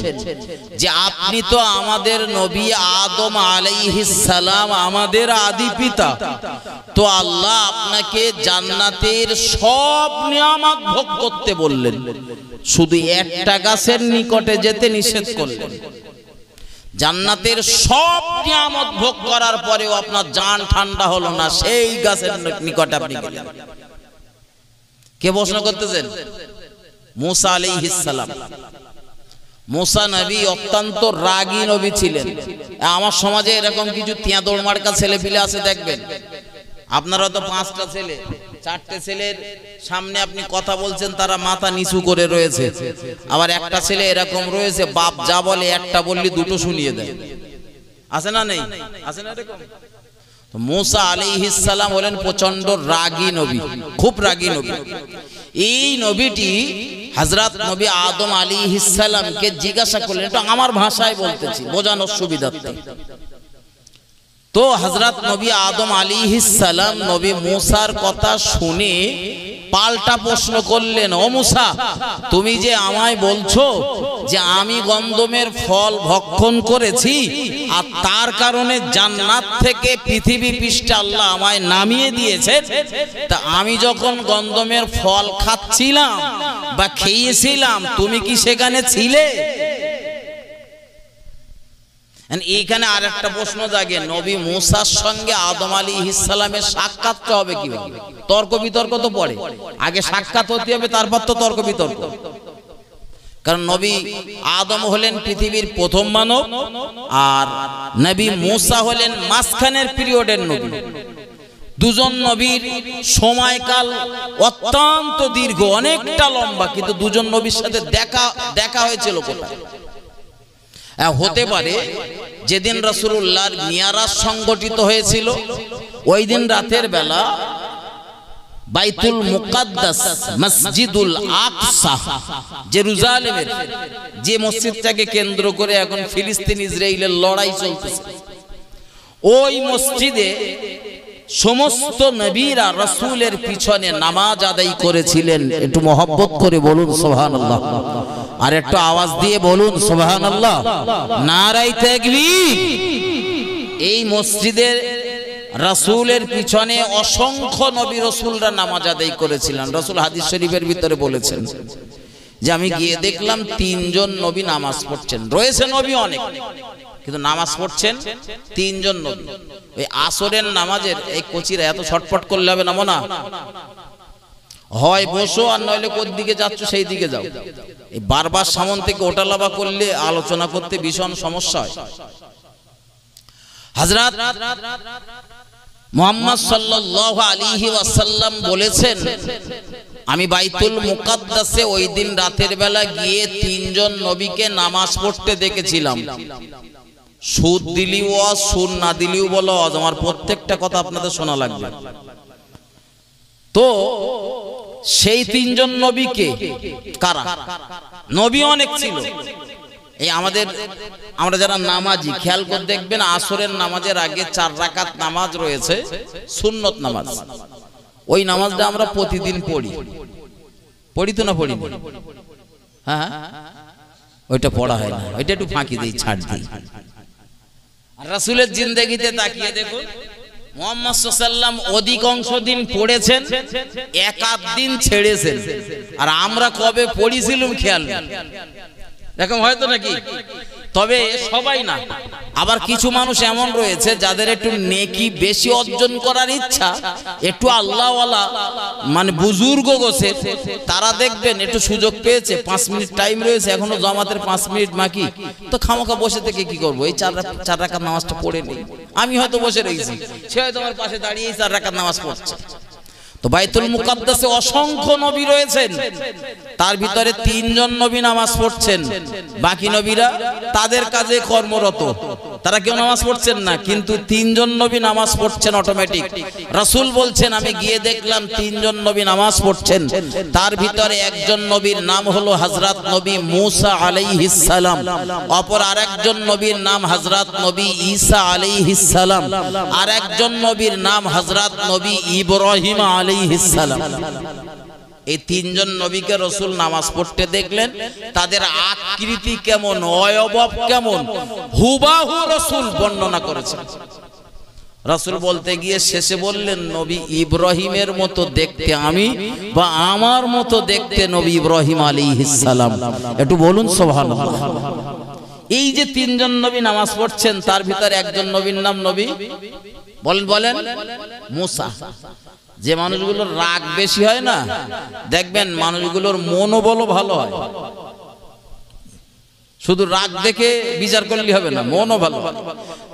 যে আপনি তো আমাদের নবী আদম আলাইহিস সালাম, আমাদের আদি পিতা, তো আল্লাহ আপনাকে জান্নাতের সব নিয়ামত ভোগ করতে বললেন, শুধু একটা গাছের নিকটে যেতে নিষেধ করলেন। জান্নাতের সব নিয়ামত ভোগ করার পরেও আপনার জান ঠান্ডা হলো না, সেই গাছের নিকটে আপনি গেলেন। কে প্রশ্ন করতেছেন? মুসা আলাইহিস সালাম। মুসা নবী অত্যন্ত রাগী নবী ছিলেন। আমার সমাজে এরকম কিছু তিয়াদড় মার্কা ছেলে পিলে আছে, দেখবেন আপনারা তো 5টা ছেলে 4টে ছেলের সামনে আপনি কথা বলছেন, তারা মাথা নিচু করে রয়েছে। আবার একটা ছেলে এরকম রয়েছে, বাপ যা বলে একটা বললে দুটো শুনিয়ে দেয়। আছে না নেই? আছে না এরকম? তো মুসা আলাইহিস সালাম হলেন প্রচন্ড রাগী নবী, খুব রাগী নবী। এই নবীটি হযরত নবী আদম আলাইহিস সালামকে জিজ্ঞাসা করলেন, এটা আমার ভাষায় বলতেছি বোঝানোর সুবিধার্থে। তো হযরত নবী আদম আলাইহিস সালাম নবী মুসার কথা শুনে পাল্টা প্রশ্ন করলেন, ও মুসা, তুমি যে আমায় বলছো যে আমি গন্ধমের ফল ভক্ষণ করেছি আর তার কারণে জান্নাত থেকে পৃথিবী পৃষ্ঠে আল্লাহ আমায় নামিয়ে দিয়েছেন, তা আমি যখন গন্ধমের ফল খাচ্ছিলাম বা খেয়েছিলাম, তুমি কি সেখানে ছিলে? এইখানে আর একটা প্রশ্ন জাগে, নবী মুসার সঙ্গে আদম আলাইহিস সালামের সাক্ষাৎটা হবে কিভাবে? তর্ক বিতর্ক তো পড়ে, আগে সাক্ষাৎ হতে হবে, তারপর তো তর্ক বিতর্ক। কারণ নবী আদম হলেন পৃথিবীর প্রথম মানব, আর নবী মুসা হলেন মাঝখানের পিরিয়ডের নবী। দুজন নবীর সময়কাল অত্যন্ত দীর্ঘ, অনেকটা লম্বা, কিন্তু দুজন নবীর সাথে দেখা হয়েছিল কোথায়? হতে পারে যেদিন রাসূলুল্লাহর মিরাজ সংগঠিত হয়েছিল, ওই দিন রাতের বেলা বাইতুল মুকাদ্দাস, মসজিদুল আকসা, জেরুজালেমের যে মসজিদটাকে কেন্দ্র করে এখন ফিলিস্তিন ইসরায়েলের লড়াই চলতেছে, ওই মসজিদে সমস্ত নবীরা রাসূলের পিছনে নামাজ আদায় করেছিলেন। একটু মহব্বত করে বলুন সুবহানাল্লাহ, আর একটু আওয়াজ দিয়ে বলুন সুবহানাল্লাহ, নারায়ে তাকবীর। এই মসজিদের রাসূলের পিছনে অসংখ্য নবী রাসূলরা নামাজ আদায় করেছিলেন। রাসূল হাদিস শরীফের ভিতরে বলেছেন যে আমি গিয়ে দেখলাম 3 জন নবী নামাজ পড়ছেন। রয়েছে নবী অনেক, কিন্তু নামাজ পড়ছেন 3 জন নবী। ওই আসরের নামাজের এই কোচিরা এত ছটফট করলে হবে না, মনা হয় বসো, আর নইলে কোন দিকে যাচ্ছ সেই দিকে যাও। এই বারবার সামন থেকে ওটা লাভা করলে আলোচনা করতে ভীষণ সমস্যা হয়। হযরত মুহাম্মদ সাল্লাল্লাহু আলাইহি ওয়াসাল্লাম বলেছেন, আমি বাইতুল মুকাদ্দাসে ওই দিন রাতের বেলা গিয়ে 3 জন নবীকে নামাজ পড়তে দেখেছিলাম। সুদ দিলিও ওয়াজ, সুদ না দিলিও বলো ওয়াজ, আমার প্রত্যেকটা কথা আপনাদের শোনা লাগবে। তো সেই 3 জন নবীকে কারা? নবী অনেক ছিল। এই আমরা যারা নামাজি, খেয়াল করে দেখবেন আসরের নামাজের আগে 4 রাকাত নামাজ রয়েছে, সুন্নত নামাজ। ওই নামাজটা আমরা প্রতিদিন পড়ি তো না পড়ি? হ্যাঁ, ওইটা পড়া হয় না, ওইটা একটু ফাঁকি দিই, ছাড় দিই। আর রাসূলের জিন্দেগিতে তাকিয়ে দেখুন, মুহাম্মদ সাল্লাল্লাহু আলাইহি ওয়াসাল্লাম অধিকাংশ দিন পড়েছেন, এক-আধ দিন ছেড়েছেন। আর আমরা কবে পড়েছিলাম খেয়াল এরকম হয়তো নাকি? তবে সবাই না, আবার কিছু মানুষ এমন রয়েছে যাদের একটু নেকি বেশি অর্জন করার ইচ্ছা, একটু আল্লাহওয়ালা মানে বুজুর্গ গোছের, তারা দেখবেন একটু সুযোগ পেয়েছে, 5 মিনিট টাইম রয়েছে, এখনো জামাতের 5 মিনিট বাকি, তো খামোখা বসে থেকে কি করবো, এই 4 রাকাত নামাজটা পড়ে নেই। আমি হয়তো বসে রয়েছি, সে হয়তো আমার পাশে দাঁড়িয়ে 4 রাকাত নামাজ পড়ছে। তো বাইতুল মুকাদ্দাসে অসংখ্য নবী রয়েছেন, তার ভিতরে 3 জন নবী নামাজ পড়ছেন, বাকি নবীরা তাদের কাজে কর্মরত, তারা কেউ নামাজ পড়ছেন না, কিন্তু 3 জন নবী নামাজ পড়ছেন অটোমেটিক। রাসূল বলছেন আমি গিয়ে দেখলাম 3 জন নবী নামাজ পড়ছেন, তার ভিতরে একজন নবীর নাম হলো হযরত নবী মূসা আলাইহিস সালাম, অপর আরেকজন নবীর নাম হযরত নবী ঈসা আলাইহিস সালাম, আরেকজন নবীর নাম হযরত নবী ইব্রাহিম আলাইহিস সালাম। এই 3 জন নবীকে রাসূল নামাজ পড়তে দেখলেন, তাদের আকৃতি কেমন, অয়বব কেমন, হুবাহু রাসূল বর্ণনা করেছেন। রাসূল বলতে গিয়ে শেষে বললেন নবী ইব্রাহিমের মতো দেখতে আমি, বা আমার মতো দেখতে নবী ইব্রাহিম আলাইহিস সালাম। একটু বলুন সুবহানাল্লাহ। এই যে 3 জন নবী নামাজ পড়ছেন, তার ভিতরে একজন নবীর নাম নবী বলেন মূসা। যে মানুষগুলোর রাগ বেশি হয় না, দেখবেন মানুষগুলোর মনোবল ভালো হয়, শুধু রাগ দেখে বিচার করলে হবে না, মনও ভালো।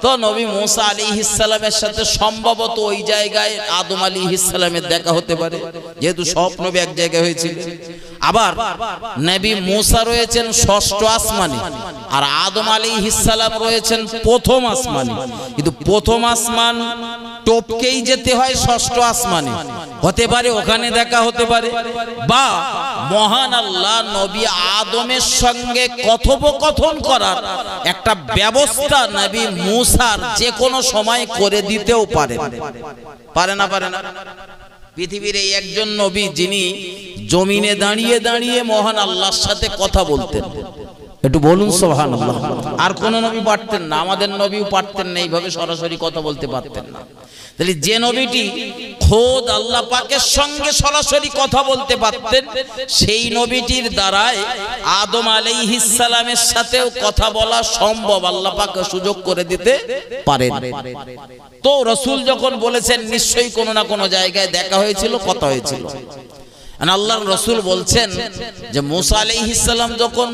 তো নবী মূসা আলাইহিস সালামের সাথে সম্ভবত ওই জায়গায় আদম আলাইহিস সালামের দেখা হতে পারে, যেহেতু সব নবী এক জায়গায় হয়েছিল। আবার নবী মূসা রয়েছেন 6ষ্ঠ আসমানে, আর আদম আলাইহিস সালাম রয়েছেন 1ম আসমানে, কিন্তু 1ম আসমান টপকেই যেতে হয় 6ষ্ঠ আসমানে, হতে পারে ওখানে দেখা হতে পারে, বা মহান আল্লাহ নবী আদমের সঙ্গে কথোপকথন করার একটা ব্যবস্থা নবী মূসার যে কোনো সময় করে দিতেও পারে না। পৃথিবীর এই একজন নবী যিনি জমিনে দাঁড়িয়ে দাঁড়িয়ে মহান আল্লাহর সাথে কথা বলতেন, একটু বলুন সুবহানাল্লাহ। আর কোন নবী পারতেন না, আমাদের নবীও পারতেন না, এইভাবে সরাসরি কথা বলতে পারতেন না। তাহলে যে নবীটি খোদ আল্লাহ পাকের সঙ্গে সরাসরি কথা বলতে পারতেন, সেই নবীটির দ্বারাই আদম আলাইহিস সালামের সাথেও কথা বলা সম্ভব, আল্লাহ পাক সুযোগ করে দিতে পারেন। তো রাসূল যখন বলেছেন নিশ্চয়ই কোনো না কোনো জায়গায় দেখা হয়েছিল, কথা হয়েছিল। আল্লাহর রাসূল বলছেন যে মূসা আলাইহিস সালাম যখন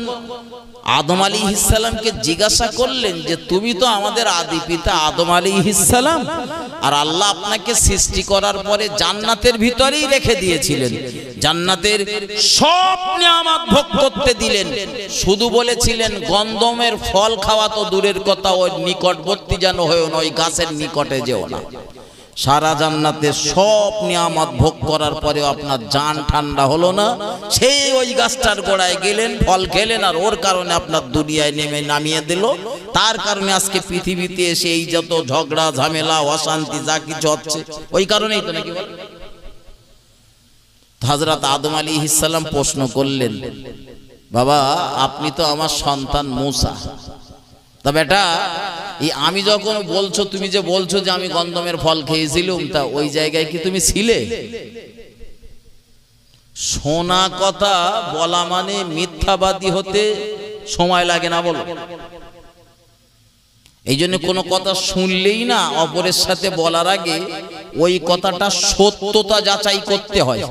আদম আলাইহিস সালামকে জিজ্ঞাসা করলেন যে তুমি তো আমাদের আদি পিতা আদম আলাইহিস সালাম, আর আল্লাহ আপনাকে সৃষ্টি করার পরে জান্নাতের ভিতরেই রেখে দিয়েছিলেন, জান্নাতের সব নিয়ামত ভোগ করতে দিলেন, শুধু বলেছিলেন গন্ধমের ফল খাওয়া তো দূরের কথা, ওই নিকটবর্তী যেন হয়েও না, ওই গাছের নিকটে যেও না। সারা জান্নাতে সব নিয়ামত ভোগ করার পরেও আপনার জান ঠান্ডা হলো না, সেই ওই গাছটার গোড়ায় গেলেন, ফল খেলেন, আর ওর কারণে আপনার দুনিয়ায় নামিয়ে দিল। তার কারণে আজকে পৃথিবীতে এসে এই যত ঝগড়া ঝামেলা অশান্তি যা কিছু হচ্ছে, ওই কারণেই তো নাকি। হযরত আদম আলাইহিস সালাম প্রশ্ন করলেন, বাবা আপনি তো আমার সন্তান মূসা, তা বেটা এই আমি যখন বলছো, তুমি যে বলছো যে আমি গন্ধমের ফল খেয়েছিলাম, তা ওই জায়গায় কি তুমি ছিলে? শোনা কথা বলা মানে মিথ্যাবাদী হতে সময় লাগে না, বলো। এই জন্য কোনো কথা শুনলেই না অপরের সাথে বলার আগে ওই কথাটা সত্যতা যাচাই করতে হয়।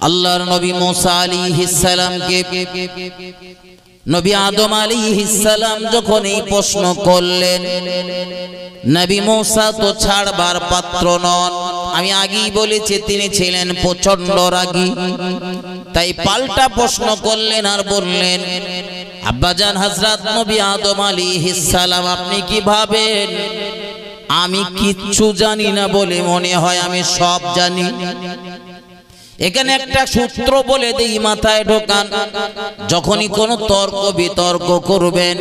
আল্লাহর নবী মূসা আলাইহিস সালামকে নবী আদম আলাইহিস সালাম যখন এই প্রশ্ন করলেন, নবী মূসা তো ছাড়বার পাত্র নন। আমি আগেই বলেছি তিনি ছিলেন প্রচন্ড রাগী, তাই পাল্টা প্রশ্ন করলেন আর বললেন, আব্বাজান হযরত নবী আদম আলাইহিস সালাম আপনি কি ভাবেন আমি কিচ্ছু জানি না বলে মনে হয় আমি সব জানি? এখানে একটা সূত্র বলে দেই, মাথায় ঢোকান। যখনই কোনো তর্ক বিতর্ক করবেন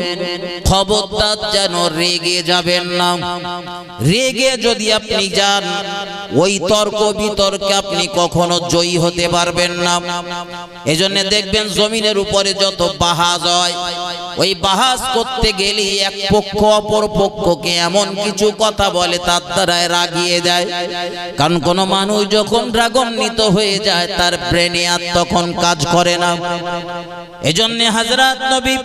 খবরদার যেন রেগে যাবেন না। রেগে যদি আপনি যান ওই তর্ক বিতর্কে আপনি কখনো জয়ী হতে পারবেন না। এজন্য দেখবেন জমিনের উপরে যত বাহাজ হয় ওই বাহাস করতে গেলে এক পক্ষ অপর পক্ষকে এমন কিছু কথা বলে তার দ্বারায় রাগিয়ে দেয়। কারণ কোন মানুষ যখন রাগান্বিত হয়ে যায় তার ব্রেনে আর তখন কাজ করে না। এজন্য হযরত নবী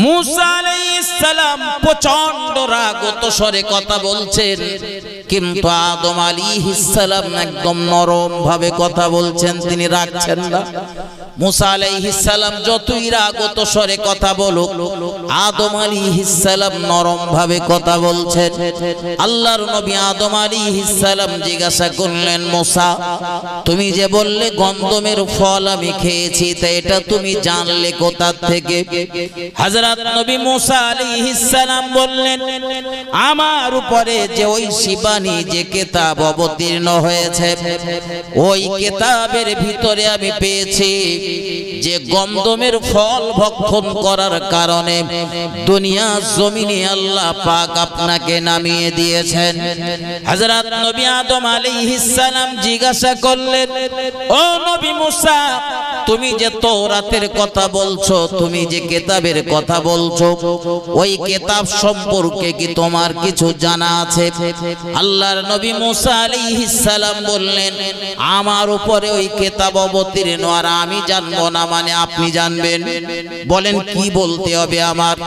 মুসা আলাইহিস সালাম প্রচন্ড রাগত স্বরে কথা বলছেন, কিন্তু আদম আলাইহিস সালাম একদম নরম ভাবে কথা বলছেন, তিনি রাগছেন না। মুসা আলাইহিস সালাম যতই রাগত স্বরে কথা বলুক, আদম আলাইহিস সালাম নরম ভাবে কথা বলছেন। আল্লাহর নবী আদম আলাইহিস সালাম জিজ্ঞাসা করলেন, মুসা তুমি যে বললে গন্ধমের ফল আমি খেয়েছি, তা এটা তুমি জানলে কোথা থেকে? হযরত নবী মুসা আলাইহিস সালাম বললেন, আমার উপরে যে ওই শিবানী যে কিতাব অবতীর্ণ হয়েছে, ওই কিতাবের ভিতরে আমি পেয়েছি যে গন্ধমের ফল ভক্ষণ করার কারণে দুনিয়া জমিনে আল্লাহ পাক আপনাকে নামিয়ে দিয়েছেন। হযরত নবী আদম আলাইহিস সালাম জিজ্ঞাসা করলেন, ও নবী মুসা তুমি যে তাওরাতের কথা বলছো, তুমি যে কিতাবের কথা বলছো, ওই কিতাব সম্পর্কে কি তোমার কিছু জানা আছে? আল্লাহর নবী মুসা আলাইহিস সালাম বললেন, আমার উপরে ওই কিতাব অবতীর্ণ আর আমি জানবো না মানে আপনি জানবেন? বলেন কি বলতে হবে আমার?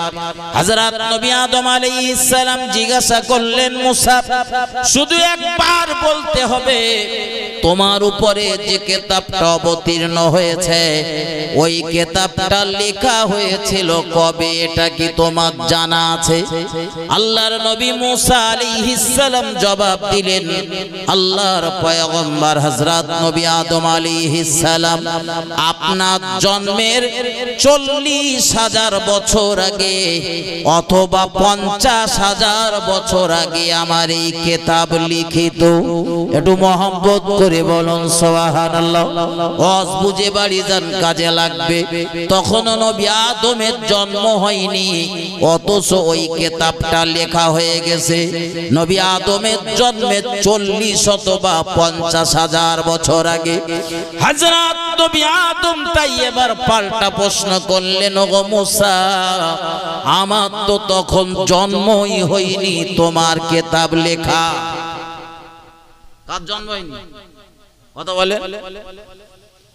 হযরত নবী আদম আলাইহিস সালাম জিজ্ঞাসা করলেন, মুসা শুধু একবার বলতে হবে, তোমার উপরে যে কিতাবটা অবতীর্ণ হয়েছে ওই কিতাবটা লেখা হয়েছিল কবে, এটা কি তোমার জানা আছে? আল্লাহর নবী মুসা আলাইহিস সালাম জবাব দিলেন, আল্লাহর পয়গম্বর হযরত নবী আদম আলাইহিস সালাম আপনার জন্মের 40,000 বছর আগে অথবা 50,000 বছর আগে আমার এই কিতাব লিখিত। একটু মহব্বত করে বলুন সুবহানাল্লাহ। ওয়াজ বুঝে বাড়ি যান, কাজে লাগবে। তখন নবী আদমের জন্ম হয়নি, অথচ ওই কিতাবটা লেখা হয়ে গেছে নবী আদমের জন্মের 40 অথবা 50,000 বছর আগে। হযরত নবী আদম তাই এবার পাল্টা প্রশ্ন করলেন, ওগো মুসা আমার তো তখন জন্মই হয়নি, তোমার কিতাব লেখা? কার জন্ম হয়নি? কথা বলে।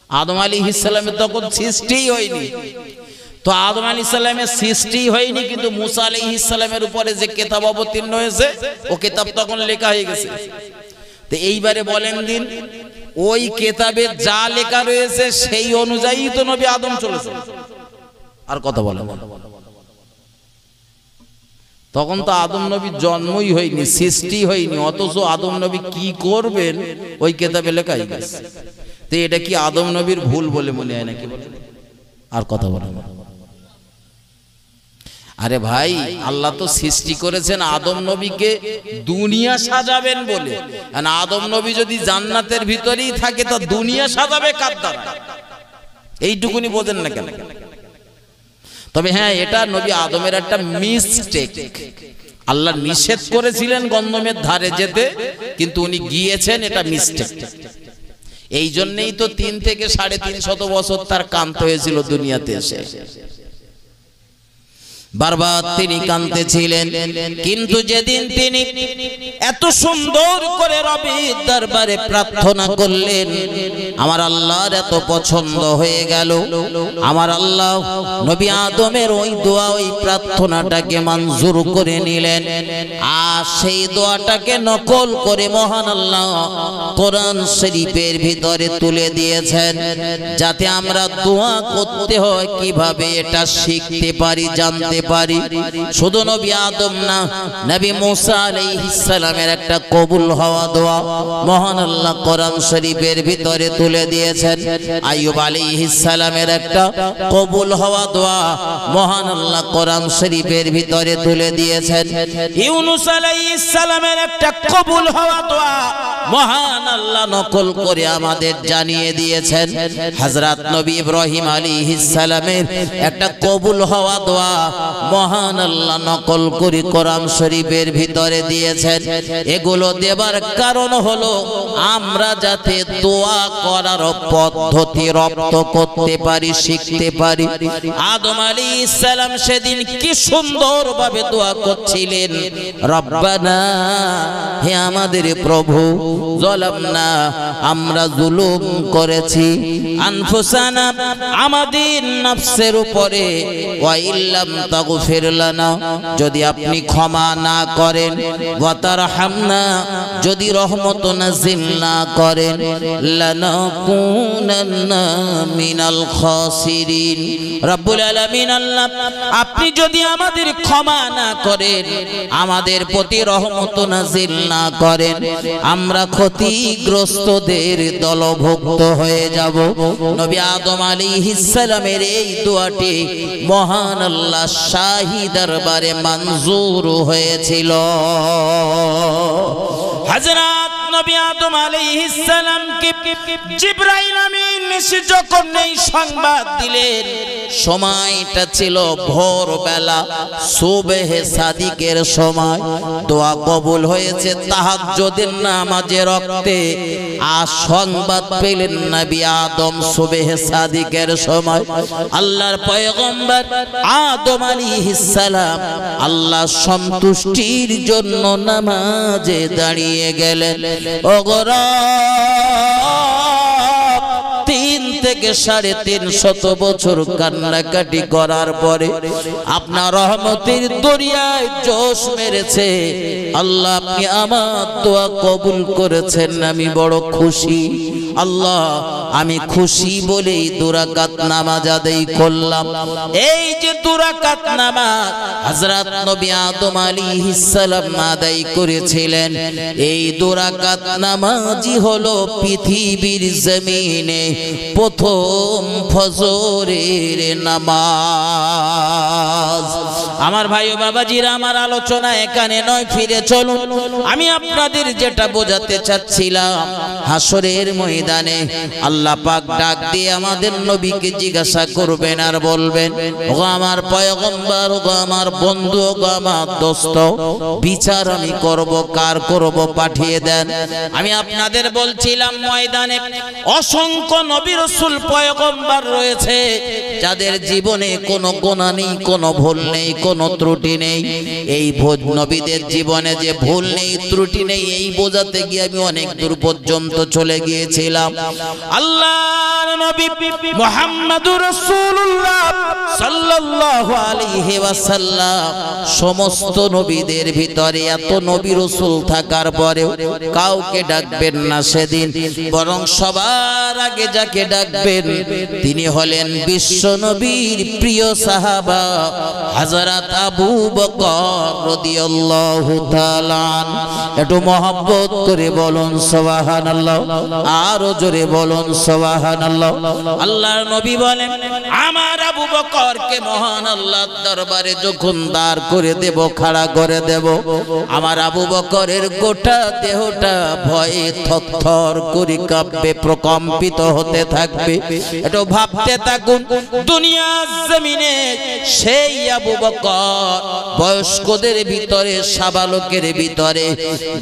আদম আলাইহিস সালামের তখন সৃষ্টিই হয়নি। তো আদম আলাইহিস সালামের সৃষ্টি হয়নি, কিন্তু মুসা আলাইহিস সালামের উপরে যে কিতাব অবতীর্ণ হয়েছে ও কিতাব তখন লেখা হয়ে গেছে। তো এইবারে বলেন দিন, ওই কিতাবে যা লেখা রয়েছে সেই অনুযায়ী তো নবী আদম চলেছে। আর কথা বলে, তখন তো আদম নবীর জন্মই হয়নি, সৃষ্টি হয়নি, অথচ আদম নবী কি করবেন ওই কিতাবে লেখা হয়ে গেছে। তো এটা কি আদম নবীর ভুল বলে মনে হয় নাকি? আর কথা বলে, আরে ভাই আল্লাহ তো সৃষ্টি করেছেন আদম নবীকে দুনিয়া সাজাবেন বলে। আদম নবী যদি জান্নাতের ভিতরেই থাকে তা দুনিয়া সাজাবে কার দ্বারা? এইটুকুনি বোঝেন না কেন? তবে হ্যাঁ, এটা নবী আদমের একটা মিস্টেক। আল্লাহ নিষেধ করেছিলেন গন্ধমের ধারে যেতে, কিন্তু উনি গিয়েছেন, এটা মিস্টেক। এই জন্যই তো 3 থেকে 350 বছর তার কাঁদতে হয়েছিল দুনিয়াতে এসে। বারবার তিনি কাঁদতেছিলেন, কিন্তু যেদিন তিনি এত সুন্দর করে রবের দরবারে প্রার্থনা করলেন, আমার আল্লাহর এত পছন্দ হয়ে গেল, আমার আল্লাহ নবী আদমের ওই দোয়া, ওই প্রার্থনাটাকে মঞ্জুর করে নিলেন। আর সেই দোয়াটাকে নকল করে মহান আল্লাহ কোরআন শরীফের ভিতরে তুলে দিয়েছেন, যাতে আমরা দোয়া করতে হয় কিভাবে এটা শিখতে পারি, জানতে পারি। শুধু নবী আদম না, নবী মুসা আলাইহিস সালামের একটা কবুল হওয়া দোয়া মহান আল্লাহ কোরআন শরীফের ভিতরে তুলে দিয়েছেন। আইয়ুব আলাইহিস সালামের একটা কবুল হওয়া দোয়া মহান আল্লাহ কোরআন শরীফের ভিতরে তুলে দিয়েছেন। ইউনূস আলাইহিস সালামের একটা কবুল হওয়া দোয়া মহান আল্লাহ নকল করে আমাদের জানিয়ে দিয়েছেন। হযরত নবী ইব্রাহিম আলাইহিস সালামের একটা কবুল হওয়া দোয়া মহান আল্লাহ নকল করে কোরআন শরীফের ভিতরে দিয়েছেন। এগুলো দেবার কারণ হলো আমরা যাতে দোয়া করার পদ্ধতি রপ্ত করতে পারি, শিখতে পারি। আদম আলাইহিস সালাম সেদিন কি সুন্দরভাবে দোয়া করছিলেন, রব্বানা, হে আমাদের প্রভু, যালামনা, আমরা জুলুম করেছি, আনফুসানা, আমাদের নফসের উপরে, ওয়া ইল্লাম তাগফির লানা, যদি আপনি ক্ষমা না করেন, ওয়া তারহামনা, যদি রহমত নাযিল না করেন, লানাকুনান্না মিনাল খাসিরিন। রব্বুল আলামিন আল্লাহ, আপনি যদি আমাদের ক্ষমা না করেন, আমাদের প্রতি রহমত নাযিল না করেন, আমরা ক্ষতিগ্রস্তদের দলভুক্ত হয়ে যাব। নবী আদম আলাইহিস সালামের এই দোয়াটি মহান আল্লাহ শাহী দরবারে মঞ্জুর হয়েছিল। হযরত নবী আদম আলাইহিস সালামকে জিবরাইল আমিন এসে যখন এই সংবাদ দিলেন, সময়টা ছিল ভোরবেলা, সুবহে সাদিকের সময়, দোয়া কবুল হয়েছে তাহাজ্জুদের নামাজে রক্তে। আর সংবাদ পেলেন নবী আদম সুবহে সাদিকের সময়। আল্লাহর পয়গম্বর আদম আলাইহিস সালাম আল্লাহ সন্তুষ্টির জন্য নামাজে দাঁড়িয়ে গেলেন। ওগরা 3 থেকে 350 বছর কান্নাকাটি করার পরে আপনার রহমতের দরিয়ায় জোশ মেরেছে। আল্লাহ, আপনি আমার দোয়া কবুল করেছেন, আমি বড় খুশি। আল্লাহ, আমি খুশি বলেই 2 রাকাত নামাজ আদায় করলাম। এই যে 2 রাকাত নামাজ হযরত নবী আদম আলাইহিস সালাম আদায় করেছিলেন, এই 2 রাকাত নামাজই হলো পৃথিবীর জমিনে প্রথম ফজরের নামাজ। আমার ভাই ও বাবাজিরা, আমার আলোচনা এখানে নয়, ফিরে চলুন। আমি আপনাদের যেটা বোঝাতে চাচ্ছিলাম, হাসরের ময়দানে আল্লাহ পাক ডাক দিয়ে আমাদের নবীকে জিজ্ঞাসা করবেন আর বলবেন, ওগো আমার পয়গম্বর, ওগো আমার বন্ধু, ওগো আমার দোস্ত, বিচার আমি করব, কার করব, পাঠিয়ে দেন। আমি আপনাদের বলছিলাম, ময়দানে অসংখ্য নবী রাসূল পয়গম্বর রয়েছে যাদের জীবনে কোনো গুনাহ নেই, কোনো ভুল নেই, কোনো ত্রুটি নেই। এই নবীদের জীবনে যে ভুল নেই, ত্রুটি নেই, এই বোঝাতে গিয়ে আমি অনেক দূর পর্যন্ত চলে গিয়েছিলাম। আল্লাহর নবী মুহাম্মদুর রাসূলুল্লাহ সাল্লাল্লাহু আলাইহি ওয়াসাল্লাম সমস্ত নবীদের ভিতরে এত নবী রাসূল থাকার পরেও কাউকে ডাকবেন না সেদিন, বরং সবার আগে যাকে ডাকবেন তিনি হলেন বিশ্ব নবীর প্রিয় সাহাবা হযরত আবু বকর রাদিয়াল্লাহু তাআলা। একটু মহব্বত করে বলুন সুবহানাল্লাহ, আরো জোরে বলুন সুবহানাল্লাহ। আল্লাহর নবী বলেন, আমার আবু বকরকে মহান আল্লাহর দরবারে যখন দাঁড় করে দেব, খাড়া করে দেব, আমার আবু বকরের গোটা দেহটা ভয়ে থরথর করে কাঁপবে, প্রকম্পিত হতে থাকবে। একটু ভাবতে থাকুন, দুনিয়ার জমিনে সেই আবু বকর বয়স্কদের ভিতরে, সাবালকের ভিতরে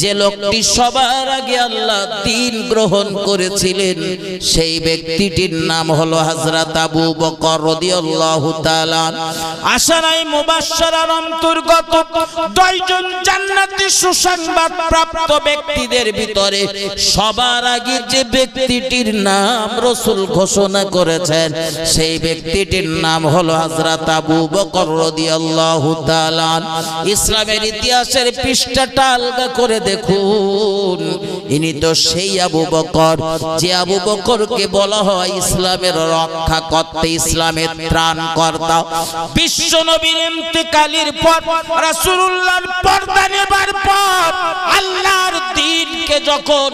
যে লোকটি সবার আগে আল্লাহ দ্বীন গ্রহণ করেছিলেন, সেই ব্যক্তিটির নাম হলো হযরত আবু বকর রাদিয়াল্লাহু তাআলা। আশারায়ে মুবাশশারার অন্তর্গত 2 জন জান্নাতি সুসংবাদ প্রাপ্ত ব্যক্তিদের ভিতরে সবার আগে যে ব্যক্তিটির নাম রাসূল ঘোষণা করেছেন, সেই ব্যক্তিটির নাম হলো হযরত আবু বকর রাদিয়াল্লাহু তাআলা। ইসলামের ইতিহাসের পৃষ্ঠাটা আলগা করে দেখুন, ইনি তো সেই আবু বকর যে আবু বকরকে বলা হয় ইসলামের রক্ষা করতে, ইসলামের ত্রাণকর্তা। বিশ্ব নবীর ইন্তেকালের পর, রাসূলুল্লাহর পর্দা নেবার পর আল্লাহর দ্বীনকে যখন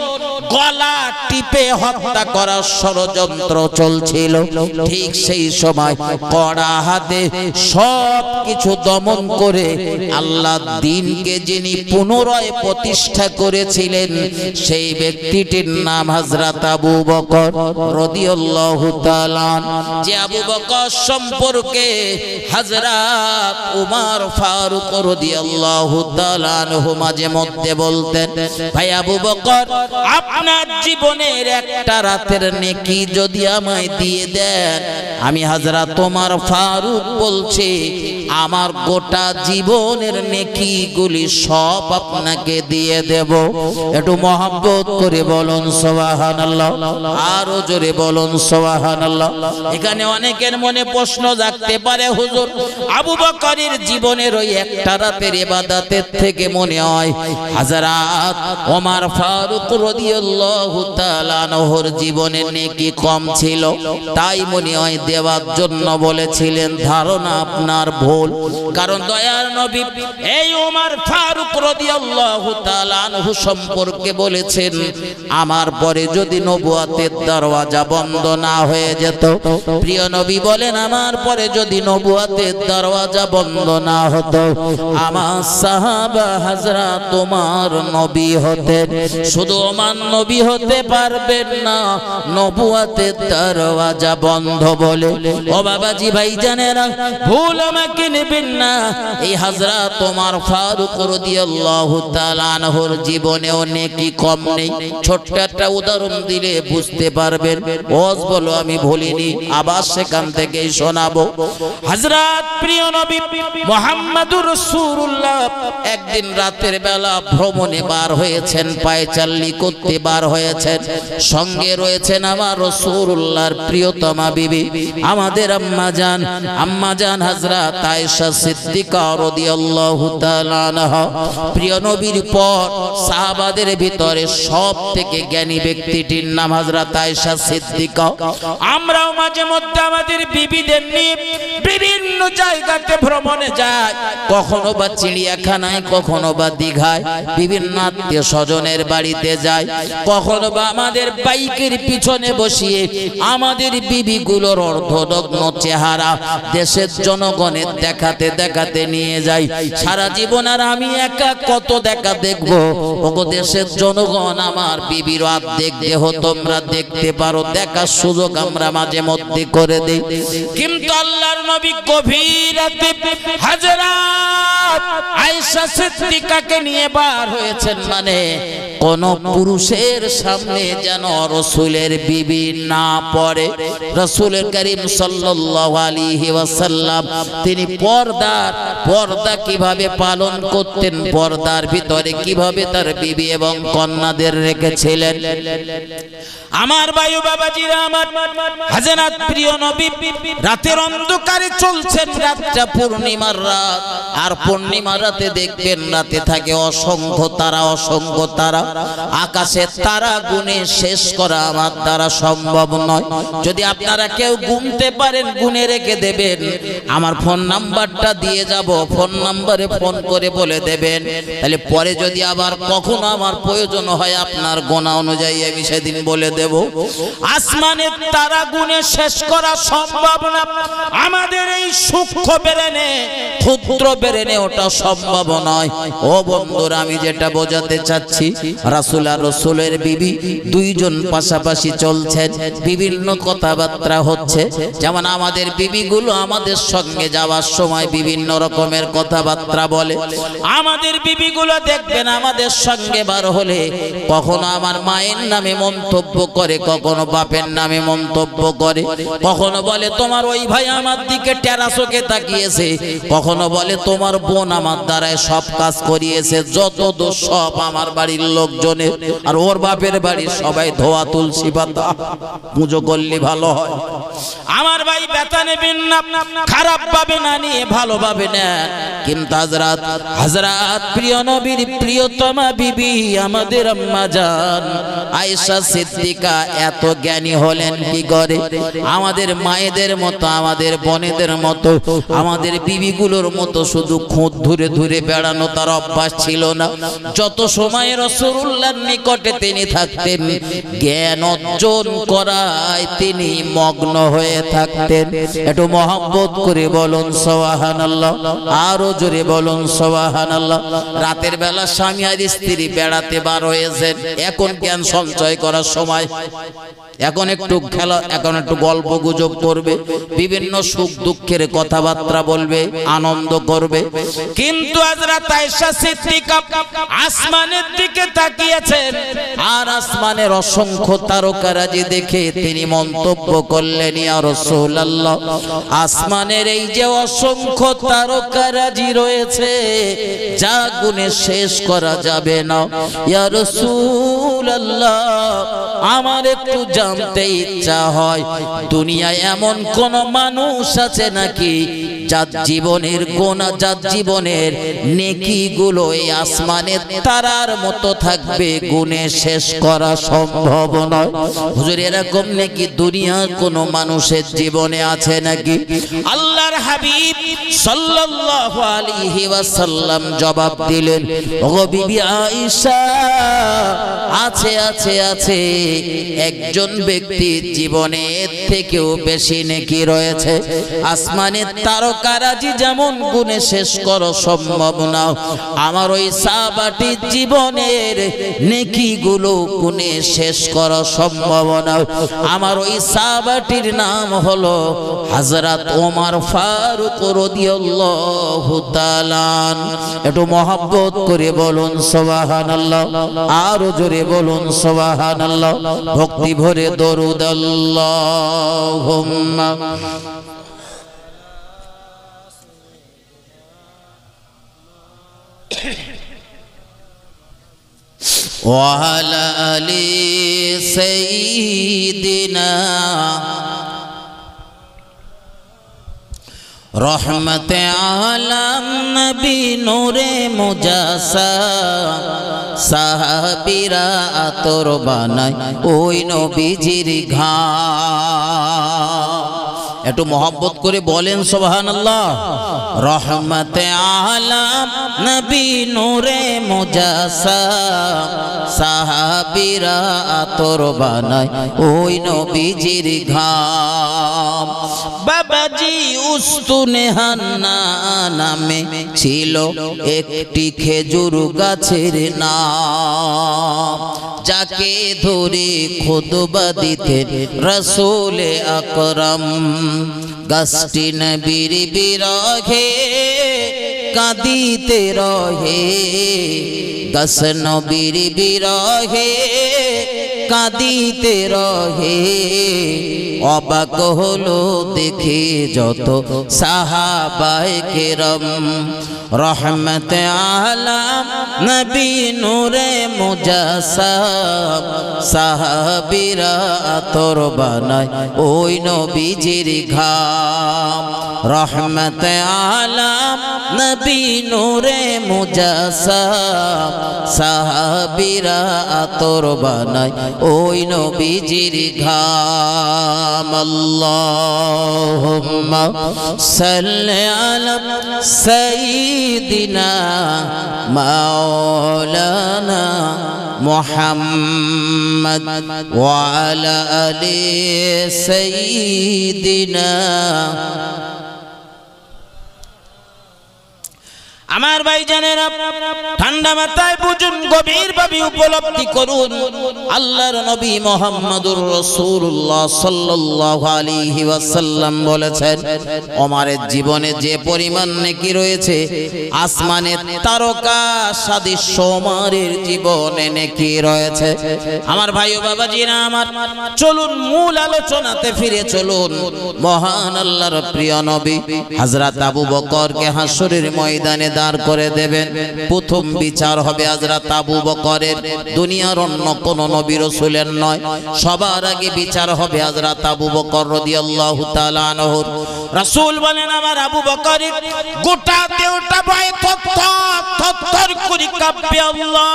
গলা টিপে হত্যা করার ষড়যন্ত্র চলছিল, ঠিক সেই সময় কড়া হাতে সব কিছু দমন করে আল্লাহ দ্বীনকে যিনি পুনরায় প্রতিষ্ঠা করেছিলেন, সেই ব্যক্তিটির নাম হযরত আবু বকর রাদিয়াল্লাহু তাআলা। যে আবু বকর সম্পর্কে হযরত উমর ফারুক রাদিয়াল্লাহু তাআলা আনহু মাঝে মধ্যে বলতেন, ভাই আবু বকর, আপনার জীবনের একটা রাতের নেকি যদি আমায় দিয়ে দেন, আমি হযরত উমর ফারুক বলছি আমার গোটা জীবনের নেকিগুলি সব আপনাকে দিয়ে দেব। একটু মহব্বত করে বলুন সুবহানাল্লাহ, আরো জোরে বলুন সুবহানাল্লাহ। এখানে অনেকের মনে প্রশ্ন জাগতে পারে, হুজুর আবু বকরের জীবনের ওই একটা রাতের ইবাদতের থেকে মনে হয় হযরত ওমর ফারুক রাদিয়াল্লাহু তাআলা আনহুর জীবনের নেকি কম ছিল, তাই মনে হয় দেওয়ার জন্য বলেছিলেন। ধারণা আপনার ভুল। কারণ দয়ার নবী এই ওমর ফারুক রাদিয়াল্লাহু তাআলা আনহু সম্পর্কে বলেছেন, আমার পরে যদি নবুয়তের দরওয়াজা বন্ধ না হয়ে যেত, প্রিয় নবী বলেন আমার পরে যদি নবুয়তের দরওয়াজা বন্ধ না হতো, আমার সাহাবা হযরত ওমর নবী হতেন। শুধু ওমর নবী হতে পারবেন না, নবুয়তের দরওয়াজা বন্ধ বলে। ও বাবাজি ভাইজানেরা, ভুল আমাকে নেবেন না, এই হযরত ওমর ফারুক রাদিয়াল্লাহু তাআলা আনহুর জীবনেও নেকি কম নেই। ছোট্ট একটা উদাহরণ দিলে বুঝতে পারবেন। ওয়াজ বলো আমি ভুলিনি, আবার সেখান থেকেই শোনাবো। হযরত প্রিয় নবী মুহাম্মদুর রাসূলুল্লাহ একদিন রাতের বেলা ভ্রমণে বার হয়েছেন, পায়চাল্লি করতে বার হয়েছেন। সঙ্গে রয়েছেন আমার রাসূলুল্লাহর প্রিয়তমা বিবি, আমাদের আম্মা জান হযরত আয়েশা সিদ্দিকা রাদিয়াল্লাহু তাআলা আনহা। প্রিয় নবীর পর সাহাবাদের ভিতরে সবথেকে জ্ঞানী ব্যক্তিটির নাম হযরত আয়েশা সিদ্দিকা। আমরাও মাঝে মধ্যে আমাদের বিবিদের নিয়ে বিভিন্ন জায়গাতে ভ্রমণে যাই, কখনো বা চিড়িয়াখানায়, কখনো বা দীঘায়, বিভিন্ন আত্মীয় স্বজনের বাড়িতে যাই, কখনো বা আমাদের বাইকের পিছনে বসিয়ে আমাদের বিবিগুলোর অর্ধনগ্ন চেহারা দেশের জনগণের দেখাতে দেখাতে নিয়ে যাই। সারা জীবন আর আমি একা কত দেখা দেখবো? ওগো দেশের জনগণ, আমার বিবির অর্ধেক দেহ তোমরা দেখতে পারো, দেখার সুযোগ আমরা মাঝে মধ্যে করে দেই। কিন্তু আল্লাহর নবী গভীর রাতে হযরত আয়েশা সিদ্দিকাকে নিয়ে বার হয়েছেন, মানে কোন পুরুষের সামনে যেন রাসূলের বিবি না পড়ে। রাসূল করিম সাল্লাল্লাহু আলাইহি ওয়াসাল্লাম তিনি পর্দা কিভাবে পালন করতেন, পর্দার ভিতরে কিভাবে তার বিবি এবং কন্যাদের রেখেছিলেন। আমার ভাই বাবাজিরা, আমার হযরত প্রিয় নবী রাতের অন্ধকারে চলছেন, রাতটা পূর্ণিমার রাত। আর পূর্ণিমার রাতে দেখবেন রাতে থাকে অসংখ্য তারা। আকাশের তারা গুনে শেষ করা আমার দ্বারা সম্ভব নয়। যদি আপনারা কেউ গুনতে পারেন গুনে রেখে দেবেন, আমার ফোন নাম্বারটা দিয়ে যাব, ফোন নাম্বারে ফোন করে বলে দেবেন। তাহলে পরে যদি আবার কখনো আমার প্রয়োজন হয় আপনার গোনা অনুযায়ী আমি সেদিন বলে দেব। আসমানের তারা গুনে শেষ করা সম্ভব না, আমাদের এই সূক্ষ্ম ব্রেনে, ক্ষুদ্র ব্রেনে ওটা সম্ভব নয়। ও বন্ধুরা, আমি যেটা বোঝাতে চাচ্ছি, রাসূল আর রাসূলের বিবি দুইজন পাশাপাশি চলছেন, বিভিন্ন কথাবার্তা হচ্ছে। যেমন আমাদের বিবিগুলো আমাদের সঙ্গে যাওয়ার সময় বিভিন্ন রকমের কথাবার্তা বলে। আমাদের বিবিগুলো দেখবেন আমাদের সঙ্গে বার হলে কখনো আমার মায়ের নামে মন্তব্য করে, কখনো বাপের নামে মন্তব্য করে, কখনো বলে তোমার ওই ভাই আমার দিকে টেরা চোখে তাকিয়েছে, কখনো বলে তোমার বোন আমার দ্বারায় সব কাজ করিয়েছে। যত দোষ সব আমার বাড়ির লোকজনের, আর ওর বাপের বাড়ির সবাই ধোয়া তুলসী পাতা, পুজো করলে ভালো হয়। আমার ভাই ব্যথা নেবেন না, খারাপ ভাবে না নিয়ে ভালোভাবে নেন। কিন্তু হযরত প্রিয় নবীর প্রিয়তমা বিবি আমাদের আম্মা জান আয়েশা সিদ্দিকা এত জ্ঞানী হলেন কি করে? আমাদের মায়েদের মতো, আমাদের বোনেদের মতো, আমাদের বিবিগুলোর মতো শুধু খুঁত ধরে ধরে বেড়ানো তার অভ্যাস ছিল না। যত সময় রাসূলুল্লাহর নিকটে তিনি থাকতেন, জ্ঞান অর্জন করায় তিনি মগ্ন হয়ে থাকতেন। একটু মহব্বত করে বলুন সুবহানাল্লাহ, আরো জোরে বলুন সুবহানাল্লাহ। রাতের বেলা স্বামী আর স্ত্রী বেড়াতে বার হয়েছেন, এখন জ্ঞান সঞ্চয় করার সময়, এখন একটু খেলা, এখন একটু গল্প গুজব করবে, বিভিন্ন সুখ দুঃখের কথাবার্তা বলবে, আনন্দ করবে। কিন্তু হযরত আয়েশা সিদ্দিকা আসমানের দিকে তাকিয়েছেন আর আসমানের অসংখ্য তারকারাজি দেখে তিনি মন্তব্য করলেন, ইয়া রাসূলুল্লাহ, আসমানের এই যে অসংখ্য তারকারাজি রয়েছে যা গুণে শেষ করা যাবে না, ইয়া রাসূলুল্লাহ আমার একটু জানতে ইচ্ছা হয় দুনিয়ায় এমন কোন মানুষ আছে নাকি যার জীবনের গোনা, যার জীবনের নেকিগুলো এই আসমানের তারার মতো থাকবে, গুণে শেষ করা সম্ভব নয়। হুজুর এরকম নাকি দুনিয়ার কোন মানুষের জীবনে আছে নাকি? আল্লাহর হাবিব সাল্লাল্লাহু আলাইহি ওয়াসাল্লাম জবাব দিলেন, ওগো বিবি আয়েশা, আছে আছে আছে, একজন ব্যক্তির জীবনে থেকেও বেশি নেকি রয়েছে। আসমানের তারকারাজি যেমন গুণে শেষ করা সম্ভব না, আমার ওই সাহাবাটির জীবনের নেকিগুলো গুণে শেষ করা সম্ভব না। আমার ওই সাহাবাটির নাম হলো হযরত ওমর ফারুক রাদিয়াল্লাহু তাআলা। একটু মহব্বত করে বলুন সুবহানাল্লাহ, আরো জোরে বলুন সুবহানাল্লাহ, ভক্তি ভরে দরুদ আল্লাহুম্মা ওয়া আলা আলি সাইয়্যিদিনা রহমতে আলম নবী নূরে মুজাসসাম, সাহাবীরা আতর বানায় ওই নবীজির ঘাম। একটু মহব্বত করে বলেন সুবহানাল্লাহ। রহমতে আলম নবী নূরে মুজাসসাম, সাহাবীরা আতর বানায় ওই নবীজির ঘাম। বাবাজি উস্তুনে হান্না নামে ছিল একটি খেজুর গাছের নাম, যাকে ধরে খুতবা দিতেন রাসূল আকরাম। গাছটি নবীর বিরহে কাঁদিতে রহে, গাছ নবীর বিরহে কাঁদিতে রহে। অবাক হলো দেখে যত সাহাবায়ে কেরাম, রহমতে আলম নবী নূরে মুজাসসাম, সাহাবীরা আতর বানায় ওই নবীজির ঘাম। রহমতে আলম নবী নূরে মুজাসসাম, সাহাবীরা আতর বানায় ওই নবীজির ঘাম। আল্লাহুম্মা সাল্লি আলা সাইয়্যিদিনা মাওলানা মুহাম্মদ ওয়া আলা আলি সাইয়্যিদিনা। আমার ভাইজানেরা, ঠান্ডা মাথায় বুঝুন, গভীরভাবে উপলব্ধি করুন, আল্লাহর নবী মুহাম্মদুর রাসূলুল্লাহ সাল্লাল্লাহু আলাইহি ওয়াসাল্লাম বলেছেন, ওমরের জীবনে যে পরিমাণ নেকি রয়েছে, আসমানের তারকা সাদৃশ্য ওমরের জীবনে নেকি রয়েছে। আমার ভাই ও বাবাজিরা আমার, চলুন মূল আলোচনাতে ফিরে চলুন। মহান আল্লাহর প্রিয় নবী হযরত আবু বকরকে হাসরের ময়দানে দাঁড় করে দেবেন। প্রথম বিচার হবে হযরত আবু বকরের, দুনিয়ার অন্য কোন নবী রাসূলের নয়। সবার আগে বিচার হবে হযরত আবু বকর রাদিয়াল্লাহু তাআলা আনহু। রাসূল বলেন, আমার আবু বকরের গোটা দেহটা ভয়ে থরথর করে কাঁপবে। আল্লাহ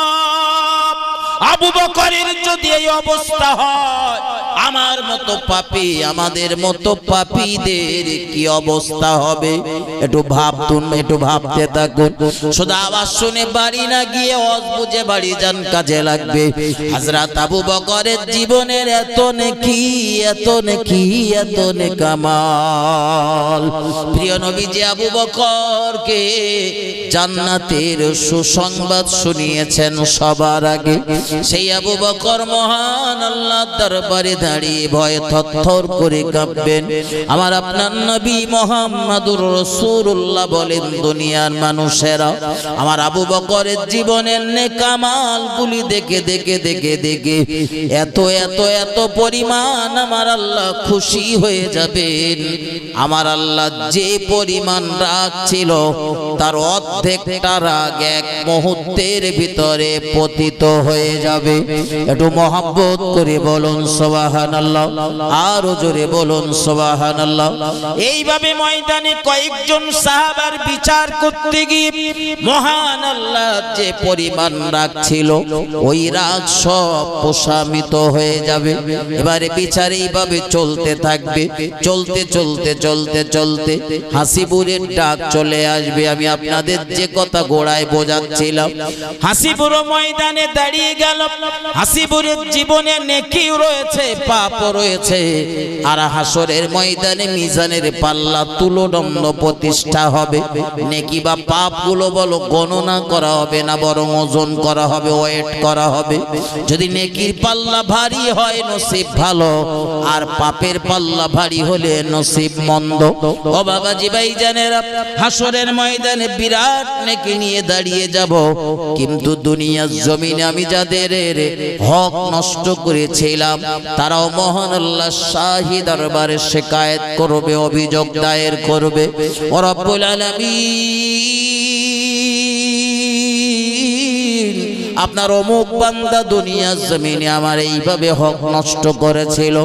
আবু বকরের যদি এই অবস্থা হয়, আমার মতো পাপী, আমাদের মতো পাপীদের কি অবস্থা হবে? একটু ভাবতুন, একটু ভাবতে থাকুন। শুধু আওয়াজ শুনে বাড়ি না গিয়ে ওয়াজ বুঝে বাড়ি যান, কাজে লাগবে। হযরত আবু বকরের জীবনের এত নেকি, এত নেকি, এত নেকামাল। প্রিয় নবীজি আবু বকরকে জান্নাতের সুসংবাদ শুনিয়েছেন সবার আগে। সেই আবু বকর মহান আল্লাহর দরবারে দাঁড়িয়ে ভয়ে থরথর করে কাঁপবেন। আমার আপনার নবী মুহাম্মদুর রাসূলুল্লাহ বলেন, দুনিয়ার মানুষেরা আমার আবু বকরের জীবনের নেকামালগুলি দেখে দেখে দেখে দেখে এত এত এত পরিমাণ আমার আল্লাহ খুশি হয়ে যাবেন। আমার আল্লাহ যে পরিমাণ রাগ ছিল তার অর্ধেকটা রাগ এক মুহূর্তের ভিতরে পতিত হয়ে যাবে। একটু মহব্বত করে বলুন সুবহানাল্লাহ, আরো জোরে বলুন সুবহানাল্লাহ। এইভাবে ময়দানে কয়েকজন সাহাবার বিচার করতে গিয়ে মহান আল্লাহ যে পরিমাণ রাগ ছিল ওই রাগ সব প্রশমিত হয়ে যাবে। এবারে বিচার এইভাবে চলতে থাকবে। চলতে চলতে চলতে চলতে হাসিবুরের ডাক চলে আসবে। আমি আপনাদের যে কথা গোড়ায় বোঝাচ্ছিলাম, হাসিবুর ময়দানে দাঁড়িয়ে গেল। হাসিবুরের জীবনে নেকিও রয়েছে, পাপও রয়েছে। আর হাসরের ময়দানে মিজানের পাল্লা তুলনামূল্য প্রতিষ্ঠা হবে। নেকি বা পাপগুলো বলো গণনা করা হবে না, বরং ওজন করা হবে, ওয়েট করা হবে। যদি নেকির পাল্লা ভারী হয় নসিব ভালো, আর পাপের পাল্লা ভারী হলে নসিব মন্দ। ও বাবাজি ভাইজানেরা, হাসরের ময়দানে বিরাট নেকি নিয়ে দাঁড়িয়ে যাব। কিন্তু দুনিয়ার জমিনে আমি যাদের হক নষ্ট করেছিলাম তারাও মহান আল্লাহ শাহী দরবারে শিকায়েত করবে, অভিযোগ দায়ের করবে। ও রব্বুল আলামিন, আপনার অমুক বান্দা দুনিয়ার জমিনে আমার এইভাবে হক নষ্ট করেছিল।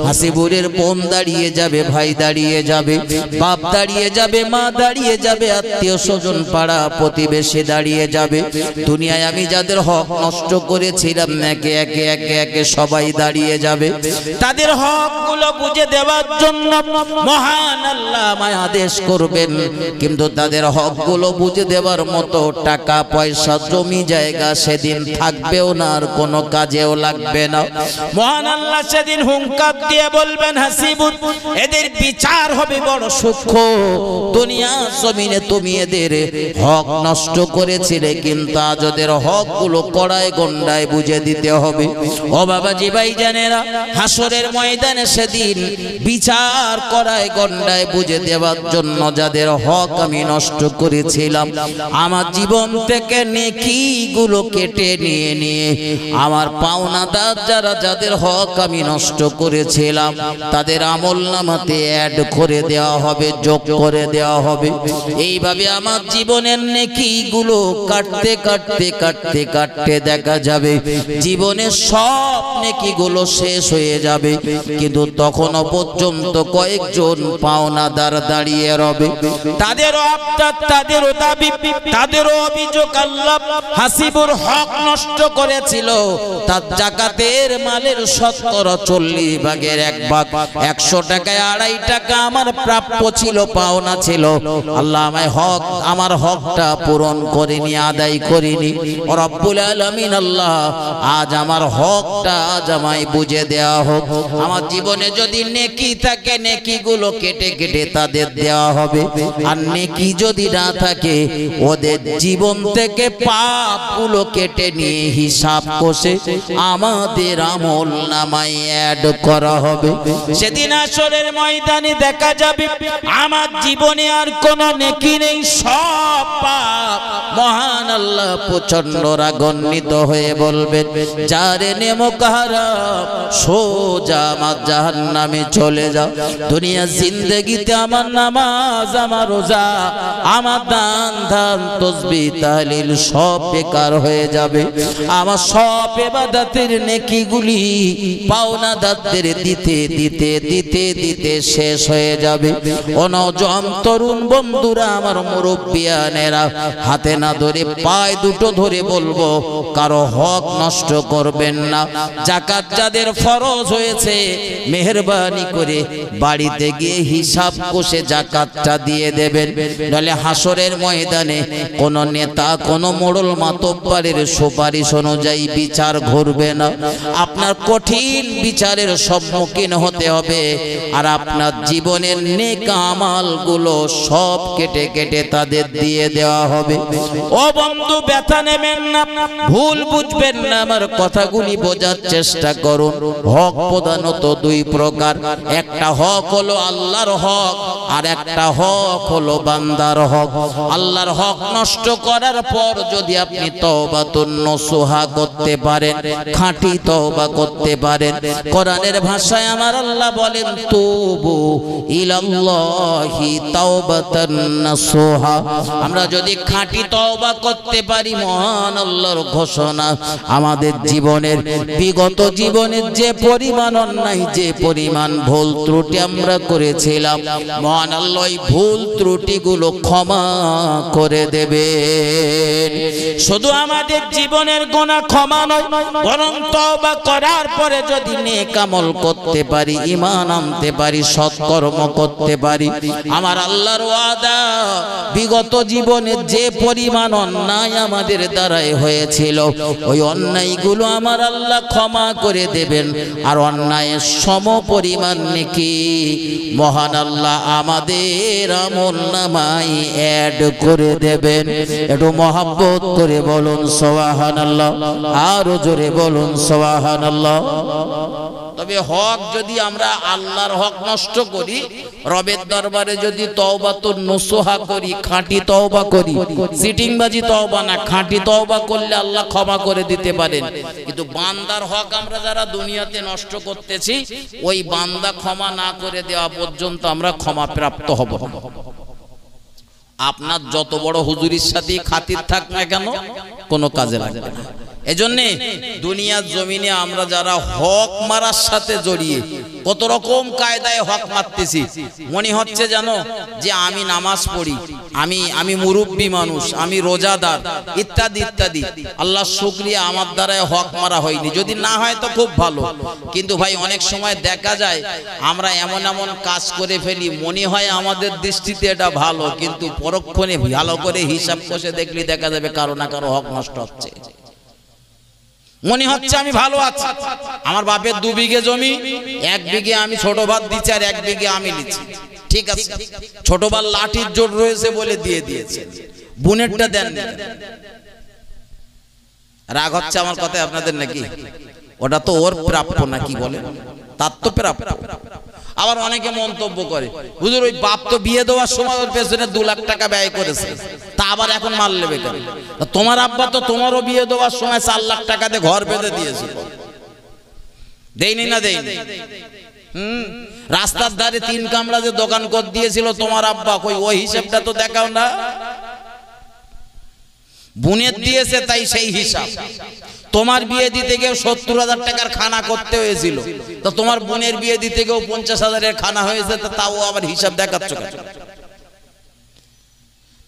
হাসিবুরের বোন দাঁড়িয়ে যাবে, ভাই দাঁড়িয়ে যাবে, বাপ দাঁড়িয়ে যাবে, মা দাঁড়িয়ে যাবে, আত্মীয় স্বজন পাড়া প্রতিবেশী দাঁড়িয়ে যাবে। দুনিয়ায় আমি যাদের হক নষ্ট করেছিলাম একে একে একে একে সবাই দাঁড়িয়ে যাবে। তাদের হকগুলো বুঝে দেওয়ার জন্য মহান আল্লাহ আমায় আদেশ করবেন। কিন্তু তাদের হকগুলো বুঝে দেওয়ার মতো টাকা পয়সা জমি জায়গা সেদিন থাকবেও না, আর কোনো কাজেও লাগবে না। মহান আল্লাহ সেদিন হুঙ্কার দিয়ে বলবেন, হাসিবুর, এদের বিচার হবে বড় সূক্ষ্ম। দুনিয়া জমিনে তুমি এদের হক নষ্ট করেছিলে, কিন্তু আজ ওদের হকগুলো কড়ায় গন্ডায় বুঝে দিতে হবে। ও বাবাজি ভাইজানেরা, হাসরের ময়দানে সেদিন বিচার কড়ায় গন্ডায় বুঝে দেওয়ার জন্য যাদের হক আমি নষ্ট করেছিলাম, আমার জীবন থেকে নেকিগুলো কেটে নিয়ে নিয়ে আমার পাওনাদার যারা যাদের হক আমি নষ্ট করেছিলাম তাদের আমলনামাতে অ্যাড করে দেওয়া হবে, যোগ করে দেওয়া হবে। এইভাবে আমার জীবনের নেকিগুলো কাটতে কাটতে কাটতে কাটতে দেখা যাবে জীবনের সব নেকিগুলো শেষ হয়ে যাবে। কিন্তু তখনও পর্যন্ত কয়েকজন পাওনাদার দাঁড়িয়ে রবে। তাদেরও আবদার, তাদেরও দাবি, তাদেরও অভিযোগ, আল্লাহ হাসিবুর হক নষ্ট করেছিল, তার জাকাতের মালের 40 ভাগের 1 ভাগ, 100 টাকায় 2.5 টাকা আমার প্রাপ্য ছিল, পাওনা ছিল। আল্লাহ আমায় হক, আমার হকটা পূরণ করিনি, আদায় করিনি। রব্বুল আলামিন আল্লাহ আজ আমার হকটা আজ আমায় বুঝে দেওয়া হোক। আমার জীবনে যদি নেকি থাকে নেকিগুলো কেটে কেটে তাদের দেওয়া হবে, আর নেকি যদি না থাকে ওদের জীবন থেকে পাপগুলো কেটে নিয়ে হিসাব কষে আমাদের আমল নামায় অ্যাড করা হবে। সেদিন আসরের ময়দানে দেখা যাবে আমার জীবনে আর কোনো নেকি নেই, সব পাপ। মহান আল্লাহ প্রচন্ড রাগান্বিত হয়ে বলবেন, যারে নেমক হারাম সোজা আমার জাহান্নামে চলে যাও। দুনিয়া জিন্দেগিতে আমার নামাজ, আমার রোজা, আমার দান ধান তসবিহ তাহলিল সব বেকার হয়ে যাবে। আমার সব ইবাদতের নেকিগুলি পাওনাদারদের দিতে দিতে দিতে দিতে শেষ হয়ে যাবে। ও নওজোয়ান তরুণ বন্ধুরা, আমার মুরব্বিয়ানেরা, হাতে না ধরে পায়ে দুটো ধরে বলবো, কারো হক নষ্ট করবেন না। যাকাত যাদের ফরজ হয়েছে মেহেরবানি করে বাড়িতে গিয়ে হিসাব কষে যাকাতটা দিয়ে দেবেন, নাহলে হাসরের ময়দানে কোন নেতা কোন মোড়ল মাতব্বরের সুপারিশ অনুযায়ী বিচার ঘুরবে না। আপনার কঠিন বিচারের সম্মুখীন হতে হবে, আর আপনার জীবনের নেক আমলগুলো সব কেটে কেটে তাদের দিয়ে দেওয়া হবে। ও বন্ধু, ব্যথা নেবেন না, ভুল বুঝবেন না, আমার কথাগুলি বোঝার চেষ্টা করুন। হক প্রধানত দুই প্রকার, একটা হক হলো আল্লাহর হক, আর একটা হক হলো বান্দার হক। আল্লাহর হক নষ্ট করার পর যদি আপনি তওবাতুন নসুহা করতে পারেন, খাঁটি তওবা করতে পারেন, কোরআনের ভাষায় আমার আল্লাহ বলেন, তুবু ইলাল্লাহি তাওবাতান নসুহা। আমরা যদি খাঁটি তওবা করতে পারি, মহান আল্লাহর ঘোষণা, আমাদের জীবনের বিগত জীবনের যে পরিমাণ অন্যায়, যে পরিমাণ ভুল ত্রুটি আমরা করেছিলাম, মহান আল্লাহ ওই ভুল ত্রুটিগুলো ক্ষমা করে দেবেন। শুধু আমাদের জীবনের গুনাহ ক্ষমা নয়, বরং তওবা করার পরে যদি নেক আমল করতে পারি, ঈমান আনতে পারি, সৎকর্ম করতে পারি, আমার আল্লাহর ওয়াদা, বিগত জীবনের যে পরিমাণ অন্যায় আমাদের দ্বারাই হয়েছিল, ওই অন্যায়গুলো আমার আল্লাহ ক্ষমা করে দেবেন, আর অন্যায়ের সম পরিমাণ নেকি মহান আল্লাহ আমাদের আমলনামায় অ্যাড করে দেবেন। একটু মহব্বত করে বলুন সুবহানাল্লাহ, আরো জোরে বলুন সুবহানাল্লাহ। তবে হক যদি আমরা আল্লাহর হক নষ্ট করি, রবের দরবারে যদি তওবাতুন নসুহা করি, খাঁটি তওবা করি, সিটিংবাজি তওবা না, খাঁটি তওবা করলে আল্লাহ ক্ষমা করে দিতে পারেন। কিন্তু বান্দার হক আমরা যারা দুনিয়াতে নষ্ট করতেছি, ওই বান্দা ক্ষমা না করে দেওয়া পর্যন্ত আমরা ক্ষমা প্রাপ্ত হব। আপনার যত বড় হুজুরির সাথে খাতির থাক না কেন, কোনো কাজে লাগবে না। এজন্যে দুনিয়ার জমিনে আমরা যারা হক মারার সাথে জড়িয়ে কত রকম কায়দায় হক মারতেছি, মনে হচ্ছে জানো যে আমি নামাজ পড়ি, আমি মুরব্বী মানুষ, আমি রোজাদার, ইত্যাদি ইত্যাদি। আল্লাহ শুকরিয়া, আমার দ্বারা হক মারা হয়নি। যদি না হয় তো খুব ভালো, কিন্তু ভাই অনেক সময় দেখা যায় আমরা এমন এমন কাজ করে ফেলি, মনে হয় আমাদের দৃষ্টিতে এটা ভালো, কিন্তু পরক্ষণে ভালো করে হিসাব কষে দেখলে দেখা যাবে কারো না কারো হক নষ্ট হচ্ছে। মনে হচ্ছে আমি ভালো আছি, আমার বাপের 2 বিঘে জমি, 1 বিঘে আমি ছোট ভাত দিচ্ছি আর 1 বিঘে আমি নিচ্ছি, ঠিক আছে, ছোট ভাত লাঠির জোর রয়েছে বলে দিয়ে দিয়েছে, বুনেরটা দেন। রাগ হচ্ছে আমার কথায় আপনাদের নাকি? ওটা তো ওর প্রাপ্য নাকি বলে, তার তো প্রাপ্য। আবার অনেকে মন্তব্য করে, হুজুর ওই বাপ তো বিয়ে দেওয়ার সময় ওর পেছনে 2 লাখ টাকা ব্যয় করেছে, তা আবার এখন মাল নেবে কেন? তোমার আব্বা তো তোমারও বিয়ে দেওয়ার সময় 4 লাখ টাকা দিয়ে ঘর বেঁধে দিয়েছিল, দেয়নি না? দেয়নি। রাস্তার ধারে 3 কামরা যে দোকান করে দিয়েছিল তোমার আব্বা, কই ওই হিসাবটা তো দেখাও না। বুনের দিয়েছে তাই সেই হিসাব। তোমার বিয়ে দিতে গিয়ে 70,000 টাকার খানা করতে হয়েছিল, তো তোমার বোনের বিয়ে দিতে গিয়েও 50,000-এর খানা হয়েছে, তো তাও আবার হিসাব দেখাচ্ছ কেন?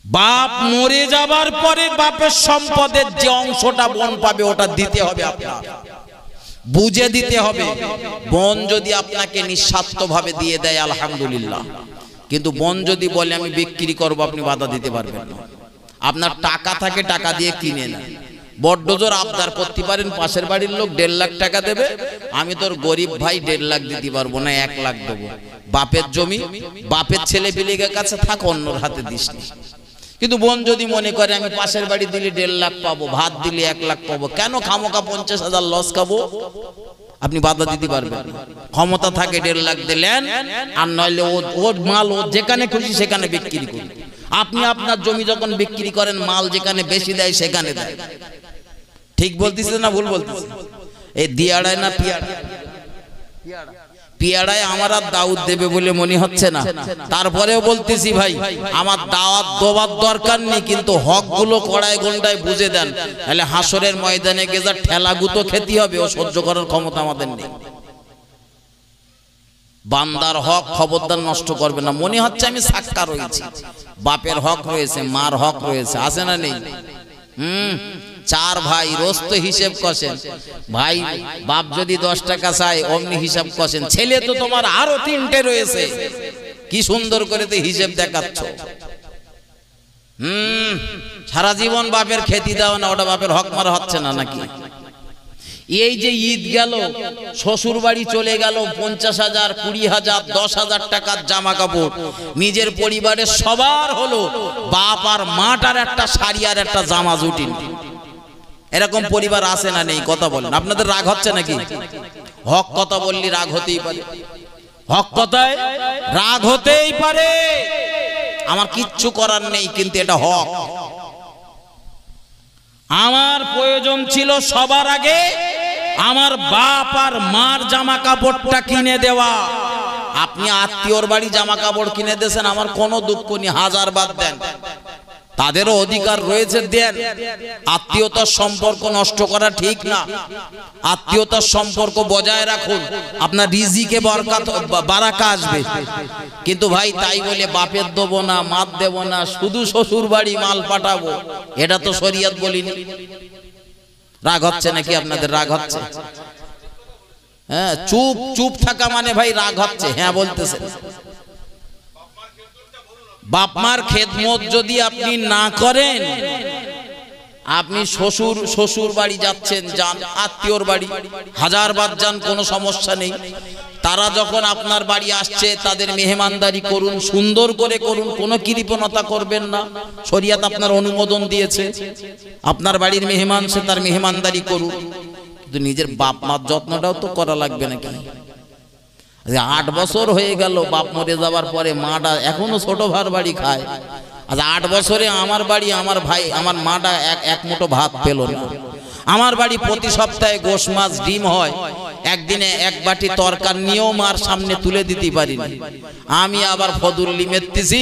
বাপ মরে যাবার পরে বাপের সম্পদের যে অংশটা বোন পাবে ওটা দিতে হবে, আপনার বুঝে দিতে হবে। বোন যদি আপনাকে নিঃস্বার্থভাবে দিয়ে দেয় আলহামদুলিল্লাহ, কিন্তু বোন যদি বলে আমি বিক্রি করব, আপনি বাধা দিতে পারবেন না। আপনার টাকা থাকে, টাকা দিয়ে কিনে নেন, বড্ড জোর আবদার করতে পারেন, পাশের বাড়ির লোক 1.5 লাখ টাকা দেবে, আমি তোর গরিব ভাই 1.5 লাখ দিতে পারবো না, 1 লাখ দেবো। বাপের জমি বাপের ছেলে পিলের কাছে থাক, অন্যর হাতে দিস না। কিন্তু বোন যদি মনে করে আমি পাশের বাড়ি দিলে 1.5 লাখ পাবো, ভাত দিলে 1 লাখ পাবো, কেন খামোকা 50,000 লস খাবো? আপনি বাধা দিতে পারবেন। ক্ষমতা থাকে 1.5 লাখ দিলেন, আর নইলে ওর মাল ও যেখানে খুশি সেখানে বিক্রি করুন। আপনি আপনার জমি যখন বিক্রি করেন, মাল যেখানে বেশি দেয় সেখানে দেয়। ঠিক বলতেছে না ভুল বলতেছে? এই দিয়াড়ায় না পিয়াড়া? পেয়ারায় আমার আর দাওয়াত দেবে বলে মনে হচ্ছে না। তারপরেও বলতেছি ভাই, আমার দাওয়াত দেওয়ার দরকার নেই, কিন্তু হকগুলো কড়ায় গন্ডায় বুঝে দেন, তাহলে হাসরের ময়দানে গিয়ে যা ঠেলাগুতো খেতে হবে ও সহ্য করার ক্ষমতা আমাদের নেই। বান্দার হক খবরদার নষ্ট করবে না। মনে হচ্ছে আমি সাক্কা রয়েছি, বাপের হক রয়েছে, মার হক রয়েছে, আছে না নেই? চার ভাই রোজ তো হিসেব কষেন, ভাই বাপ যদি 10 টাকা চায় অমনি হিসাব কষেন, ছেলে তো তোমার আরো 3টে রয়েছে, কি সুন্দর করে তো হিসেব দেখাচ্ছ। সারা জীবন বাপের খেতি দাও না, ওটা বাপের হক মারা হচ্ছে না নাকি? এই যে ঈদ গেল, শ্বশুর বাড়ি চলে গেল 50,000, 20,000, 10,000 টাকার জামা কাপড়, নিজের পরিবারের সবার হলো, বাপ আর মাটার একটা শাড়ি আর একটা জামা জুটিন। এরকম পরিবার আছে না নেই? কথা বলেন, আপনাদের রাগ হচ্ছে নাকি? হক কথা বললি রাগ হতেই পারে, হক কথায় রাগ হতেই পারে, আমার কিচ্ছু করার নেই, কিন্তু এটা হক। আমার প্রয়োজন ছিল সবার আগে আমার বাপ আর মার জামা কাপড়টা কিনে দেওয়া। আপনি আত্মীয়র বাড়ি জামা কাপড় কিনে দিয়েছেন, আমার কোনো দুঃখ নেই, 1000 বার দেন, তাদেরও অধিকার রয়েছে, দেন। আত্মীয়তার সম্পর্ক নষ্ট করা ঠিক না, আত্মীয়তার সম্পর্ক বজায় রাখুন, আপনার রিজিকে বরকত বারাকা আসবে। কিন্তু ভাই তাই বলে বাপের দেবো না, মার দেবো না, শুধু শ্বশুর বাড়ি মাল পাঠাবো, এটা তো শরীয়ত বলিনি। রাগ হচ্ছে নাকি আপনাদের? রাগ হচ্ছে? হ্যাঁ, চুপ চুপ থাকা মানে ভাই রাগ হচ্ছে? হ্যাঁ বলতেছেন। বাপ মার খেদমত যদি আপনি না করেন, আপনি শ্বশুর বাড়ি যাচ্ছেন, যান, আত্মীয়র বাড়ি 1000 বার যান, কোনো সমস্যা নেই। তারা যখন আপনার বাড়ি আসছে তাদের মেহমানদারি করুন, সুন্দর করে করুন, কোনো কৃপণতা করবেন না, শরীয়ত আপনার অনুমোদন দিয়েছে। আপনার বাড়ির মেহমান, সে তার মেহমানদারি করুন, কিন্তু নিজের বাপ মার যত্নটাও তো করা লাগবে নাকি? 8 বছর হয়ে গেল বাপ মরে যাবার পরে, মাটা এখনো ছোট ভার বাড়ি খায়। আজ 8 বছরে আমার বাড়ি, আমার ভাই, আমার মাটা এক মুঠো ভাত পেল না। আমার বাড়ি প্রতি সপ্তাহে গোশ মাছ ডিম হয়, একদিনে 1 বাটি তরকার নিয়েও মার সামনে তুলে দিতে পারিনি। আমি আবার ফজরুলি মেরতেছি,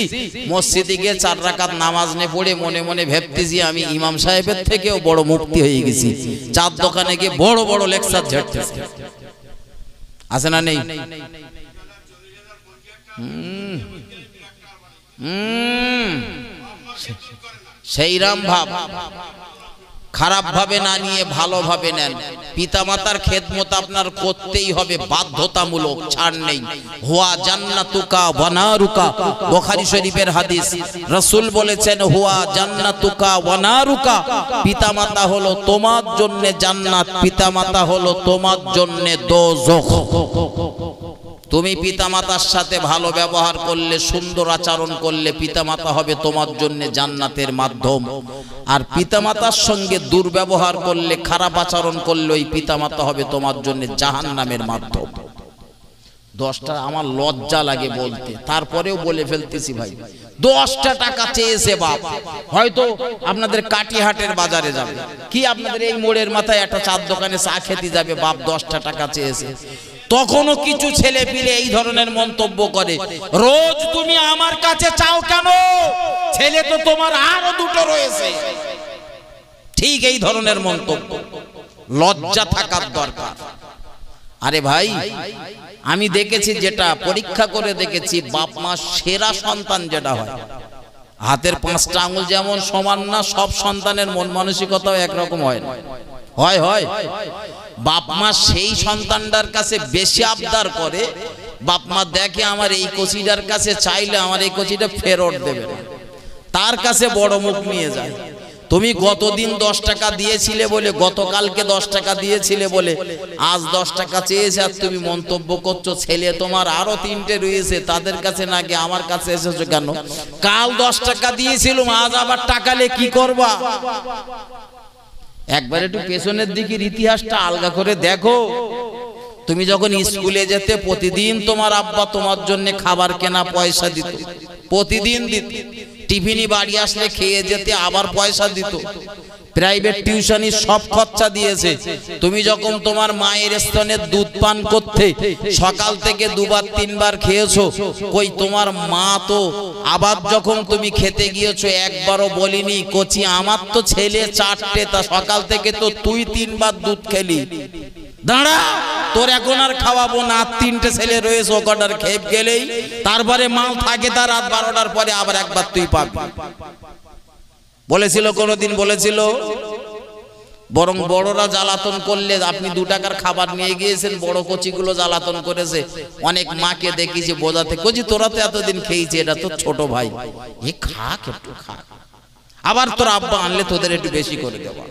মসজিদে গিয়ে 4 রাকাত নামাজ নে পড়ে মনে মনে ভাবতেছি আমি ইমাম সাহেবের থেকেও বড় মুফতি হয়ে গেছি। চার দোকানে গিয়ে বড় বড় লেকচার ঝাড়তেছি, আছে না নেই? সেইরাম ভাব খারাপ ভাবে না নিয়ে ভালো ভাবে নেন। পিতামাতার খেদমত আপনার করতেই হবে, বাধ্যতামূলক, ছাড় নেই। হুয়া জান্নাতুকা ওয়া নারুকা, বুখারী শরীফের হাদিস, রাসূল বলেছেন হুয়া জান্নাতুকা ওয়া নারুকা, পিতামাতা হলো তোমার জন্য জান্নাত, পিতামাতা হলো তোমার জন্য দোজখ। তুমি পিতামাতার সাথে ভালো ব্যবহার করলে, সুন্দর আচরণ করলে, পিতামাতা হবে তোমার জন্য জান্নাতের মাধ্যম। আর পিতামাতার সঙ্গে দুর্ব্যবহার করলে, খারাপ আচরণ করলে, ওই পিতামাতা হবে তোমার জন্য জাহান্নামের মাধ্যম। 10টা আমার লজ্জা লাগে বলতে, তারপরেও বলে ফেলতেছি ভাই। 10টা টাকা চেয়েছে বাপ, হয়তো আপনাদের কাটিহাটের বাজারে যাবে, কি আপনাদের এই মোড়ের মাথায় একটা চার দোকানে চা খেতে যাবে, বাপ 10টা টাকা চেয়েছে। তখনও কিছু ছেলে পিলে এই ধরনের মন্তব্য করে, রোজ তুমি আমার কাছে চাও কেন, ছেলে তো তোমার আরো 2টো রয়েছে। ঠিক এই ধরনের মন্তব্য, লজ্জা থাকার দরকার। আরে ভাই, আমি দেখেছি, যেটা পরীক্ষা করে দেখেছি, বাপ মা সেরা সন্তান যেটা হয়, হাতের 5টা আঙুল যেমন সমান না, সব সন্তানের মন মানসিকতাও একরকম হয় না। হয় হয় বাপ মা সেই সন্তানটার কাছে বেশি আবদার করে। বাপ মা দেখে আমার এই কচিটার কাছে চাইলে আমার এই কচিটা ফেরত দেবে না, তার কাছে বড় মুখ নিয়ে যায়। তুমি গতদিন 10 টাকা দিয়েছিলে বলে, গতকালকে 10 টাকা দিয়েছিলে বলে আজ 10 টাকা চেয়েছে, আর তুমি মন্তব্য করছো ছেলে তোমার আরো 3টে রয়েছে, তাদের কাছে না গিয়ে আমার কাছে এসেছো কেন? কাল 10 টাকা দিয়েছিলাম, আজ আবার টাকালে কি করবা? একবার একটু পেছনের দিকের ইতিহাসটা আলগা করে দেখো। তুমি যখন স্কুলে যেতে, প্রতিদিন তোমার আব্বা তোমার জন্য খাবার কেনা পয়সা দিত, প্রতিদিন দিত। টিফিনি বাড়ি আসলে খেয়ে যেতে, আবার পয়সা দিত। প্রাইভেট টিউশনি সব খরচা দিয়েছে। তুমি যখন তোমার মায়ের স্তনের দুধ পান করতে সকাল থেকে দুবার তিনবার খেয়েছো, কই তোমার মা তো আবার যখন তুমি খেতে গিয়েছো একবারও বলিনি কচি আমার তো ছেলে চারটে, তা সকাল থেকে তো তুই তিনবার দুধ খেলি, দাঁড়া তোর এখন আর খাওয়াবো না, তিনটে ছেলে রয়েছে ও কটার খেপ গেলেই তারপরে মাল থাকে তার রাত 12টার পরে আবার একবার তুই পাবি। বলেছিল কোনদিন? বলেছিল? বরং বড়রা জ্বালাতন করলে, আপনি 2 টাকার খাবার নিয়ে গিয়েছেন, বড় কচিগুলো জ্বালাতন করেছে। অনেক মাকে দেখেছি বোঝাতে, কচি তোরা তো এতদিন খেয়েছি, এটা তো ছোট ভাই, এ খাক একটু খা, আবার তোর আব্বা আনলে তোদের একটু বেশি করে দেওয়া।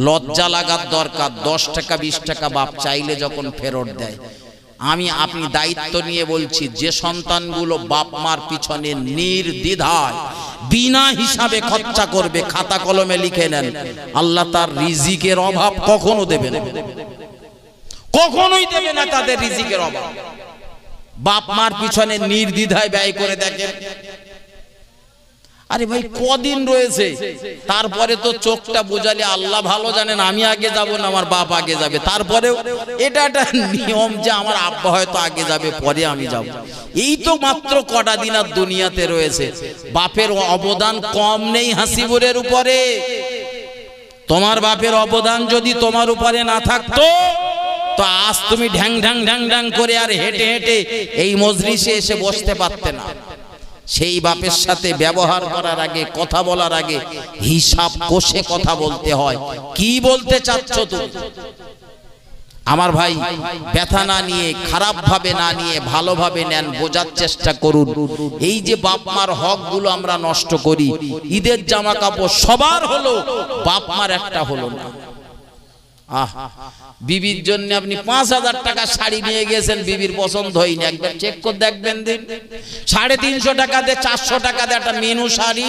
লজ্জা লাগার দরকার। 10 টাকা 20 টাকা বাপ চাইলে যখন ফেরত দেয়, আপনি দায়িত্ব নিয়ে বলছি, যে সন্তানগুলো বাপ মার পিছনে নির্দ্বিধায় বিনা হিসাবে খরচা করবে, খাতা কলমে লিখে নেন, আল্লাহ তার রিজিকের অভাব কখনো দেবে না, কখনোই দেবে না তাদের রিজিকের অভাব। বাপ মার পিছনে নির্দ্বিধায় ব্যয় করে দেখেন। আরে ভাই কদিন রয়েছে, তারপরে তো চোখটা বোঝালে আল্লাহ ভালো জানেন, আমি আগে যাব না আমার বাপ আগে যাবে, তারপরেও এটা একটা নিয়ম যে আমার আব্বা হয়তো আগে যাবে পরে আমি যাব। এই তো মাত্র কটা দিন আর দুনিয়াতে রয়েছে, বাপের অবদান কম নেই হাসিবুরের উপরে। তোমার বাপের অবদান যদি তোমার উপরে না থাকতো তো আজ তুমি ঢ্যাং ঢ্যাং ঢ্যাং ঢ্যাং করে আর হেঁটে হেঁটে এই মজলিসে এসে বসতে পারতে না। সেই বাপের সাথে ব্যবহার করার আগে, কথা বলার আগে হিসাব কষে কথা বলতে হয়। কি বলতে চাচ্ছ তুমি? আমার ভাই, ব্যথা না নিয়ে, খারাপ ভাবে না নিয়ে, ভালোভাবে নেন, বোঝার চেষ্টা করুন। এই যে বাপ মার হক গুলো আমরা নষ্ট করি, ঈদের জামা কাপড় সবার হলো, বাপ মার একটা হলো না। বিবির জন্য আপনি 5000 টাকা শাড়ি নিয়ে গেছেন, বিবির পছন্দ হয়নি, একবার চেক করে দেখবেন দিন। 350 টাকা দিয়ে 400 টাকা দিয়ে একটা মেনু শাড়ি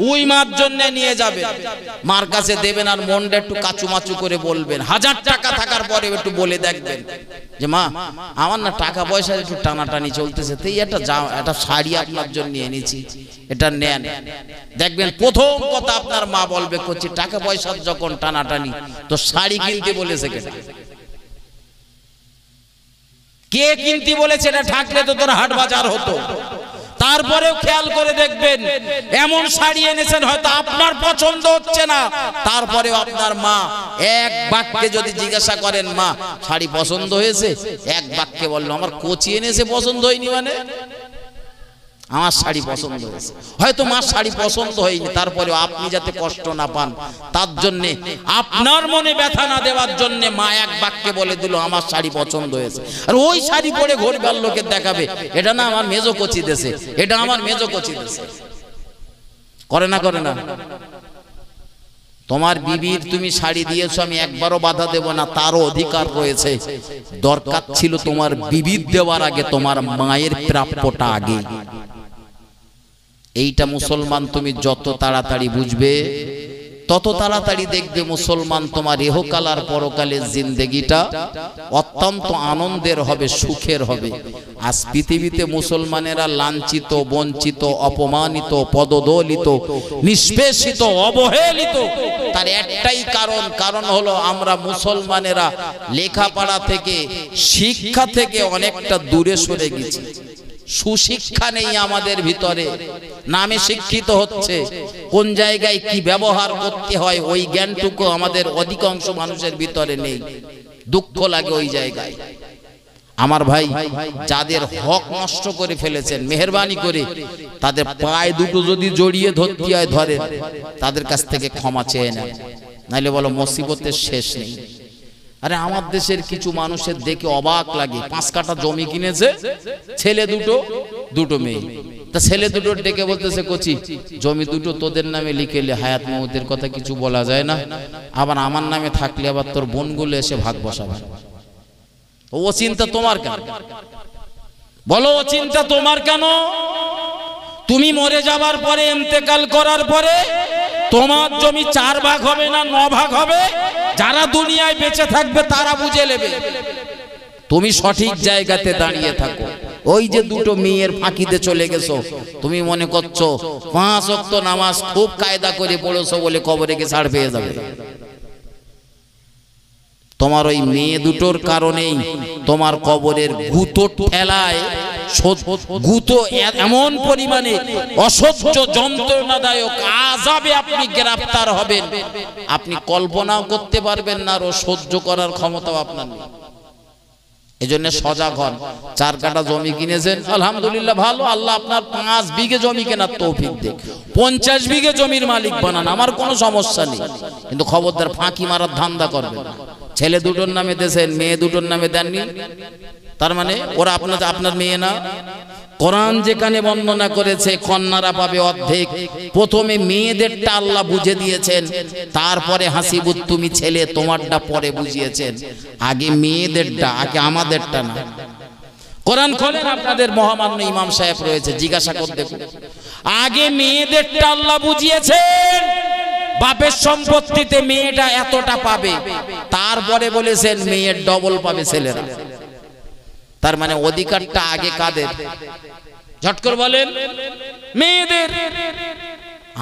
ওই মার জন্য নিয়ে যাবে, মার কাছে দেবেন আর মনটা একটু কাচুমাচু করে বলবেন। 1000 টাকা থাকার পরে একটু বলে দেখবেন যে মা আমার না টাকা পয়সা একটু টানাটানি চলতেছে, তাই একটা শাড়ি আপনার জন্য এনেছি, এটা নেন। দেখবেন প্রথম কথা আপনার মা বলবে, করছি টাকা পয়সার যখন টানাটানি তো শাড়ি কিনতে বলেছে কে কিনতে বলেছে? এটা থাকলে তো তোর হাট বাজার হতো। তারপরেও খেয়াল করে দেখবেন, এমন শাড়ি এনেছেন হয়তো আপনার পছন্দ হচ্ছে না, তারপরেও আপনার মা এক বাক্যে যদি জিজ্ঞাসা করেন মা শাড়ি পছন্দ হয়েছে, এক বাক্যে বললো আমার কোচি এনেছে পছন্দ হয়নি, মানে আমার শাড়ি পছন্দ হয়েছে। হয়তো মার শাড়ি পছন্দ হয়নি, তারপরেও আপনি যাতে কষ্ট না পান তার জন্য, আপনার মনে ব্যথা না দেওয়ার জন্য মা এক বাক্যে বলে দিল আমার শাড়ি পছন্দ হয়েছে। আর ওই শাড়ি পরে ঘুরবার লোকের দেখাবে, এটা না আমার মেজো কচি দেশে, এটা আমার মেজো কচি দেশে। করে না? করে না? তোমার বিবির তুমি শাড়ি দিয়েছো, আমি একবারও বাধা দেব না, তারও অধিকার রয়েছে। দরকার ছিল তোমার বিবির দেওয়ার আগে তোমার মায়ের প্রাপ্যটা আগে। এইটা মুসলমান তুমি যত তাড়াতাড়ি বুঝবে তত তাড়াতাড়ি দেখবে মুসলমান তোমার ইহকাল আর পরকালের জিন্দেগিটা অত্যন্ত আনন্দের হবে, সুখের হবে। আজ পৃথিবীতে মুসলমানেরা লাঞ্ছিত, বঞ্চিত, অপমানিত, পদদলিত, নিষ্পেষিত, অবহেলিত। তার একটাই কারণ হলো আমরা মুসলমানেরা লেখাপড়া থেকে, শিক্ষা থেকে অনেকটা দূরে সরে গেছি। সুশিক্ষা নেই আমাদের ভিতরে, নামে শিক্ষিত হচ্ছে, কোন জায়গায় কি ব্যবহার করতে হয় ওই জ্ঞানটুকু আমাদের অধিকাংশ মানুষের ভিতরে নেই। দুঃখ লাগে ওই জায়গায়। আমার ভাই, যাদের হক নষ্ট করে ফেলেছেন, মেহেরবানি করে তাদের পায়ে দুটো যদি জড়িয়ে ধরতে হয় ধরেন, তাদের কাছ থেকে ক্ষমা চেয়ে নেন, নাইলে বলো মুসিবতের শেষ নেই। আরে আমার দেশের কিছু মানুষের দেখে অবাক লাগে, 5 কাঠা জমি কিনেছে, ছেলে দুটো মেয়ে, তা ছেলে দুটো ডেকে বলতেছে কচি জমি দুটো তোদের নামে লিখেলে হায়াত মৌতের কথা কিছু বলা যায় না, আবার আমার নামে থাকলে আবার তোর বোনগুলো এসে ভাগ বসাবে। ও চিন্তা তোমার কেন? বলো ও চিন্তা তোমার কেন? তুমি মরে যাবার পরে, ইন্তেকাল করার পরে তোমার জমি 4 ভাগ হবে না 9 ভাগ হবে, যারা দুনিয়ায় বেঁচে থাকবে তারা বুঝে নেবে। তুমি সঠিক জায়গাতে দাঁড়িয়ে থাকো, ওই যে দুটো মেয়ের ফাঁকিতে চলে গেছো, তুমি মনে করছো 5 ওয়াক্ত নামাজ খুব কায়দা করে পড়েছো বলে কবরে গিয়ে ছাড় পেয়ে যাবে। তোমার ওই মেয়ে দুটোর কারণেই তোমার কবরের গুঁতো ঠেলায়, গুঁতো এমন পরিমাণে অসহ্য যন্ত্রণাদায়ক আযাবে আপনি গ্রেফতার হবেন, আপনি কল্পনাও করতে পারবেন না, আর সহ্য করার ক্ষমতাও আপনার নেই। এজন্য সজাগ হন। 4 কাঠা জমি কিনেছেন, আলহামদুলিল্লাহ ভালো, আল্লাহ আপনার 5 বিঘে জমি কেনার তৌফিক দেন, 50 বিঘে জমির মালিক বানান, আমার কোনো সমস্যা নেই, কিন্তু খবরদার ফাঁকি মারার ধান্দা করবেন না। ছেলে দুটোর নামে দেন, মেয়ে দুটোর নামে দেননি, তার মানে ওরা আপনার মেয়ে না। কোরআন যেখানে বর্ণনা করেছে কন্যারা পাবে অর্ধেক, প্রথমে মেয়েদেরটা আল্লাহ বুঝে দিয়েছেন, তারপরে হাসিবুত তুমি ছেলে তোমারটা পরে বুঝিয়েছেন, আগে মেয়েদেরটা, আগে আমাদেরটা না। কোরআন খোলেন, আপনাদের মহামান্য ইমাম সাহেব রয়েছে, জিজ্ঞাসা করে দেখুন, আগে মেয়েদেরটা আল্লাহ বুঝিয়েছেন, বাপের সম্পত্তিতে মেয়েটা এতটা পাবে, তারপরে বলেছেন মেয়ের ডবল পাবে ছেলেরা। তার মানে অধিকারটা আগে কাদের? ঝট করে বলেন, মেয়েদের।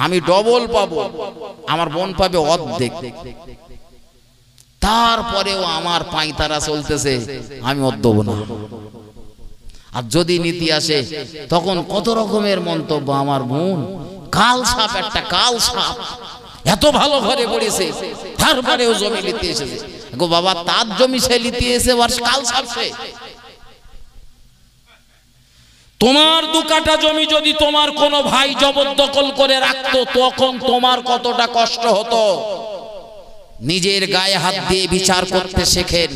আমি ডবল পাবো, আমার বোন পাবে অর্ধেক, তারপরেও আমার পাঁইতারা চলতেছে, আমি ওর দেবো না। আর যদি নীতি আসে তখন কত রকমের মন্তব্য, আমার বোন কাল সাপ, একটা কাল সাপ, এত ভালো ঘরে পড়েছে, তারপরেও জমি নিতে এসেছে। গো বাবা, তার জমি সে নিতে এসে কাল সাপ সে। তোমার 2 কাঠা জমি যদি তোমার কোনো ভাই জবরদখল করে রাখতো, তখন তোমার কতটা কষ্ট হতো। নিজের গায়ে হাত দিয়ে বিচার করতে শেখেন।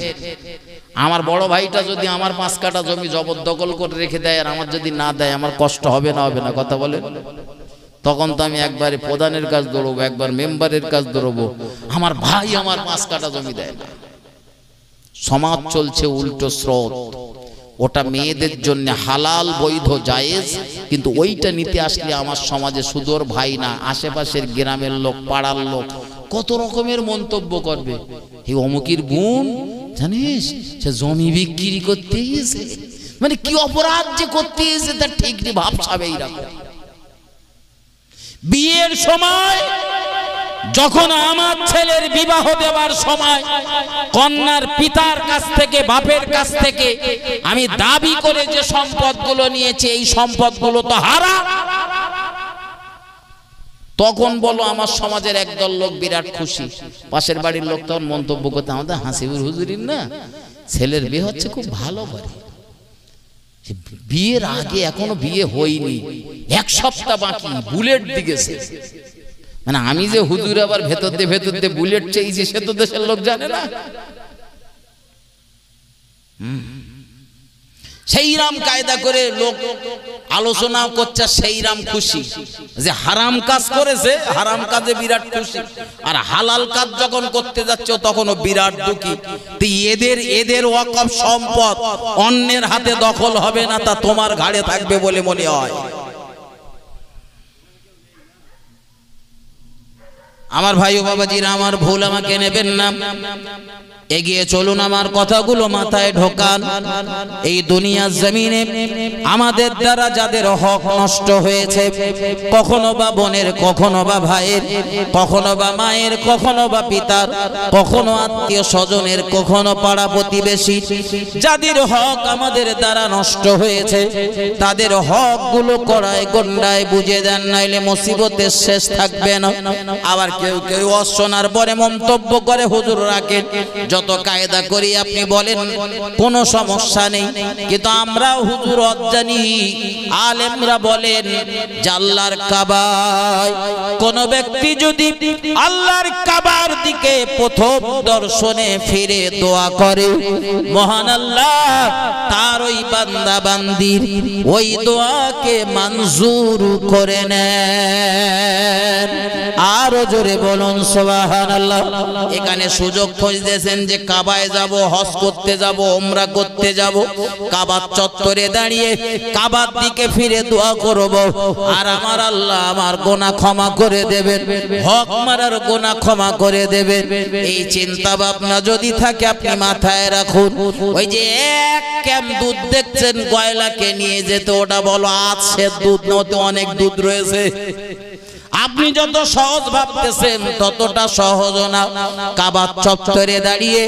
আমার বড় ভাইটা যদি আমার 5 কাঠা জমি জবরদখল করে রেখে দেয়, আর আমার যদি না দেয়, আমার কষ্ট হবে না? হবে না? কথা বলেন। তখন তো আমি একবারে প্রধানের কাজ দৌড়বো, একবার মেম্বারের কাজ দৌড়বো, আমার ভাই আমার 5 কাঠা জমি দেয় না। সমাজ চলছে উল্টো স্রোত। ওটা মেয়েদের জন্য হালাল, বৈধ, জায়েজ, কিন্তু ওইটা নিতে আসলে আমার সমাজে শুধু ওর ভাই না, আশেপাশের গ্রামের লোক, পাড়ার লোক কত রকমের মন্তব্য করবে। এই অমুকির বোন জানিস সে জমি বিক্রি করতে গিয়েছে, মানে কি অপরাধ যে করতে গিয়েছে তার ঠিক নেই, ভাবছাবে এইরকম। বিয়ের সময় যখন আমার ছেলের বিবাহ দেওয়ার সময় কন্যার পিতার কাছ থেকে, বাপের কাছ থেকে আমি দাবি করে যে সম্পদগুলো নিয়েছি, এই সম্পদগুলো তো হারাম, তখন বলো আমার সমাজের একদল লোক বিরাট খুশি। পাশের বাড়ির লোক তখন মন্তব্য করতে, আমাদের হাসিবুর হুজুরির না ছেলের বিয়ে হচ্ছে, খুব ভালো করে। বিয়ের আগে এখনো বিয়ে হয়নি, 1 সপ্তাহ বাকি, বুলেট দিয়েছে। মানে আমি যে হুজুর আবার ভেতর দিয়ে বুলেট চেয়েছি, সে তো দেশের লোক জানে না। সেইরাম কায়দা করে লোক আলোচনা করছে, সেইরাম খুশি যে হারাম কাজ করেছে, হারাম কাজে বিরাট খুশি, আর হালাল কাজ যখন করতে যাচ্ছে তখনও বিরাট দুঃখী। এদের ওয়াকফ সম্পদ অন্যের হাতে দখল হবে না, তা তোমার ঘাড়ে থাকবে বলে মনে হয়। আমার ভাই ও বাবাজিরা, আমার ভুল আমাকে নেবেন না, এগিয়ে চলুন, আমার কথাগুলো মাথায় ঢোকান। এই দুনিয়ার জমিনে আমাদের দ্বারা যাদের হক নষ্ট হয়েছে, কখনো বা বোনের, কখনো বা ভাইয়ের, কখনো বা মায়ের, কখনো বা পিতার, কখনো আত্মীয় স্বজনের, কখনো পাড়া প্রতিবেশী, যাদের হক আমাদের দ্বারা নষ্ট হয়েছে, তাদের হকগুলো কড়ায় গন্ডায় বুঝে দেন, নাইলে মুসিবতের শেষ থাকবে না। আবার কেউ কেউ অশোনার পরে মন্তব্য করে, হুজুর রাখেন, যত কায়দা করি আপনি বলেন, কোনো সমস্যা নেই, কিন্তু আমরা হুজুর অজানি। আলেমরা বলেন যে আল্লাহর কাবায় কোন ব্যক্তি যদি আল্লাহর কাবার দিকে প্রথম দর্শনে ফিরে দোয়া করে, মহান আল্লাহ তার ওই বান্দা বান্দির ওই দোয়াকে মঞ্জুর করে নেন। আর আরো জোরে বলুন সুবহানাল্লাহ। এখানে সুযোগ খুঁজতেছেন যে কাবায় যাব, হজ করতে যাব, উমরা করতে যাব, কাবার চত্বরে দাঁড়িয়ে কাবার দিকে ফিরে দোয়া করব আর আমার আল্লাহ আমার গুনাহ ক্ষমা করে দেবেন, হক মারার গুনাহ ক্ষমা করে দেবেন। এই চিন্তা ভাবনা যদি থাকে আপনি মাথায় রাখুন, ওই যে এক ক্যাম দুধ দেখছেন গয়লাকে নিয়ে যেতে, ওটা বলো আছে দুধ, নতে অনেক দুধ রয়েছে। আপনি যত সহজ ভাবতেছেন ততটা সহজ না। কাবার চত্বরে দাঁড়িয়ে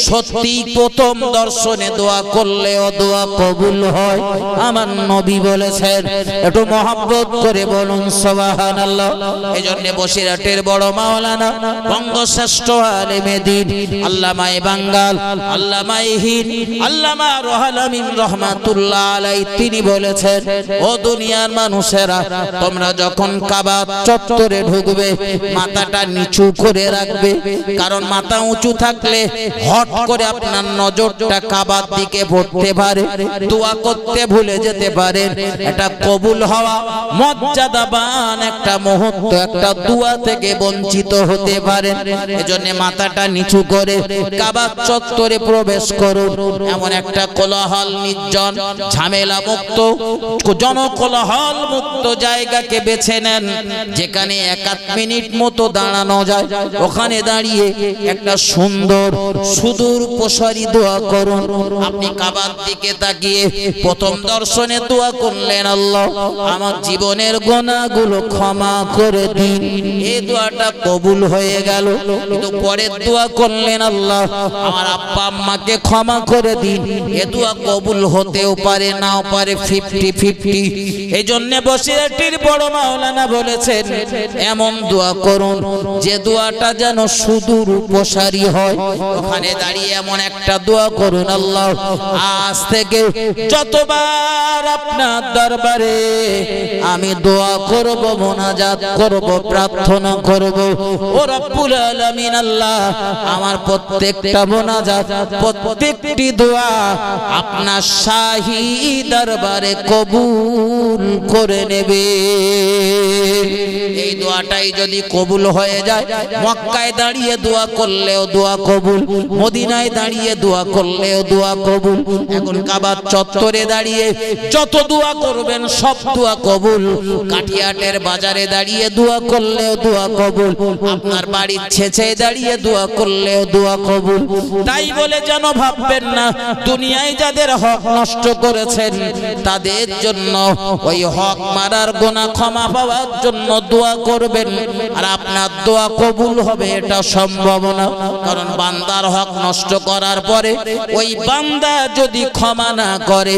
সত্যি প্রথম দর্শনে দোয়া করলেও দোয়া কবুল হয়, আমার নবী বলেছেন। একটু মহব্বত করে বলুন সুবহানাল্লাহ। এজন্য বসিরহাটের বড় মাওলানা বঙ্গশ্রেষ্ঠ আলেমে দ্বীন আল্লামা বাঙ্গাল, আল্লামা হিন্দ, আল্লামা রুহুল আমিন রহমাতুল্লাহ আলাইহি তিনি বলেছেন, ও দুনিয়ার মানুষেরা, তোমরা যখন কাবা চত্বরে ঢুকবে মাথাটা নিচু করে রাখবে, কারণ মাথা উঁচু থাকলে হট করে আপনার নজরটা কাবার দিকে পড়তে পারে, দোয়া করতে ভুলে যেতে পারেন। এটা কবুল হওয়া মর্যাদাবান একটা মুহূর্ত, একটা দোয়া থেকে বঞ্চিত হতে পারেন। এজন্য মাথাটা নিচু করে কাবার চত্বরে প্রবেশ করুন। এমন একটা কোলাহল নির্জন ঝামেলা মুক্ত জনকোলাহল মুক্ত জায়গাকে বেছে নেন যেখানে 1-8 মিনিট মতো দাঁড়ানো যায়। ওখানে দাঁড়িয়ে একটা সুন্দর সুদূর প্রসারী দোয়া করুন। আপনি কাবার দিকে তাকিয়ে প্রথম দর্শনে দোয়া করলেন, আল্লাহ আমার জীবনের গুনাহগুলো ক্ষমা করে দিন, এই দোয়াটা কবুল হয়ে গেল। কিন্তু পরের দোয়া করলেন, আল্লাহ আমার আব্বা আম্মাকে ক্ষমা করে দিন, এই দোয়া কবুল হতেও পারে নাও পারে, 50-50। এই জন্য বসিরহাটের বড় মাওলানা বলেছেন, এমন দোয়া করুন যে দোয়াটা যেন সুদূর প্রসারী হয়। ওখানে দাঁড়িয়ে এমন একটা দোয়া করুন, আল্লাহ আজ থেকে যতবার আপনার দরবারে আমি দোয়া করব, মোনাজাত করব, প্রার্থনা করব, ও রব্বুল আলামিন আল্লাহ আমার প্রত্যেকটা মোনাজাত, প্রত্যেকটি দোয়া আপনার শাহী দরবারে কবুল করে নেবে। এই দোয়াটাই যদি কবুল হয়ে যায়, মক্কায় দাঁড়িয়ে দোয়া করলেও দোয়া কবুল, মদিনায় দাঁড়িয়ে দোয়া করলেও দোয়া কবুল। এখন কাবার চত্বরে দাঁড়িয়ে যত দোয়া করবেন সব দোয়া কবুল। কাঠিয়াটের বাজারে দাঁড়িয়ে দোয়া করলেও দোয়া কবুল, আপনার বাড়ির ছেঁচে দাঁড়িয়ে দোয়া করলেও দোয়া কবুল। তাই বলে যেন ভাববেন না দুনিয়ায় যাদের হক নষ্ট করেছেন তাদের জন্য ওই হক মারার গুনাহ ক্ষমা পাওয়ার জন্য দোয়া করবেন আর আপনার দোয়া কবুল হবে, এটা সম্ভব না। কারণ বান্দার হক নষ্ট করার পরে ওই বান্দা যদি ক্ষমা না করে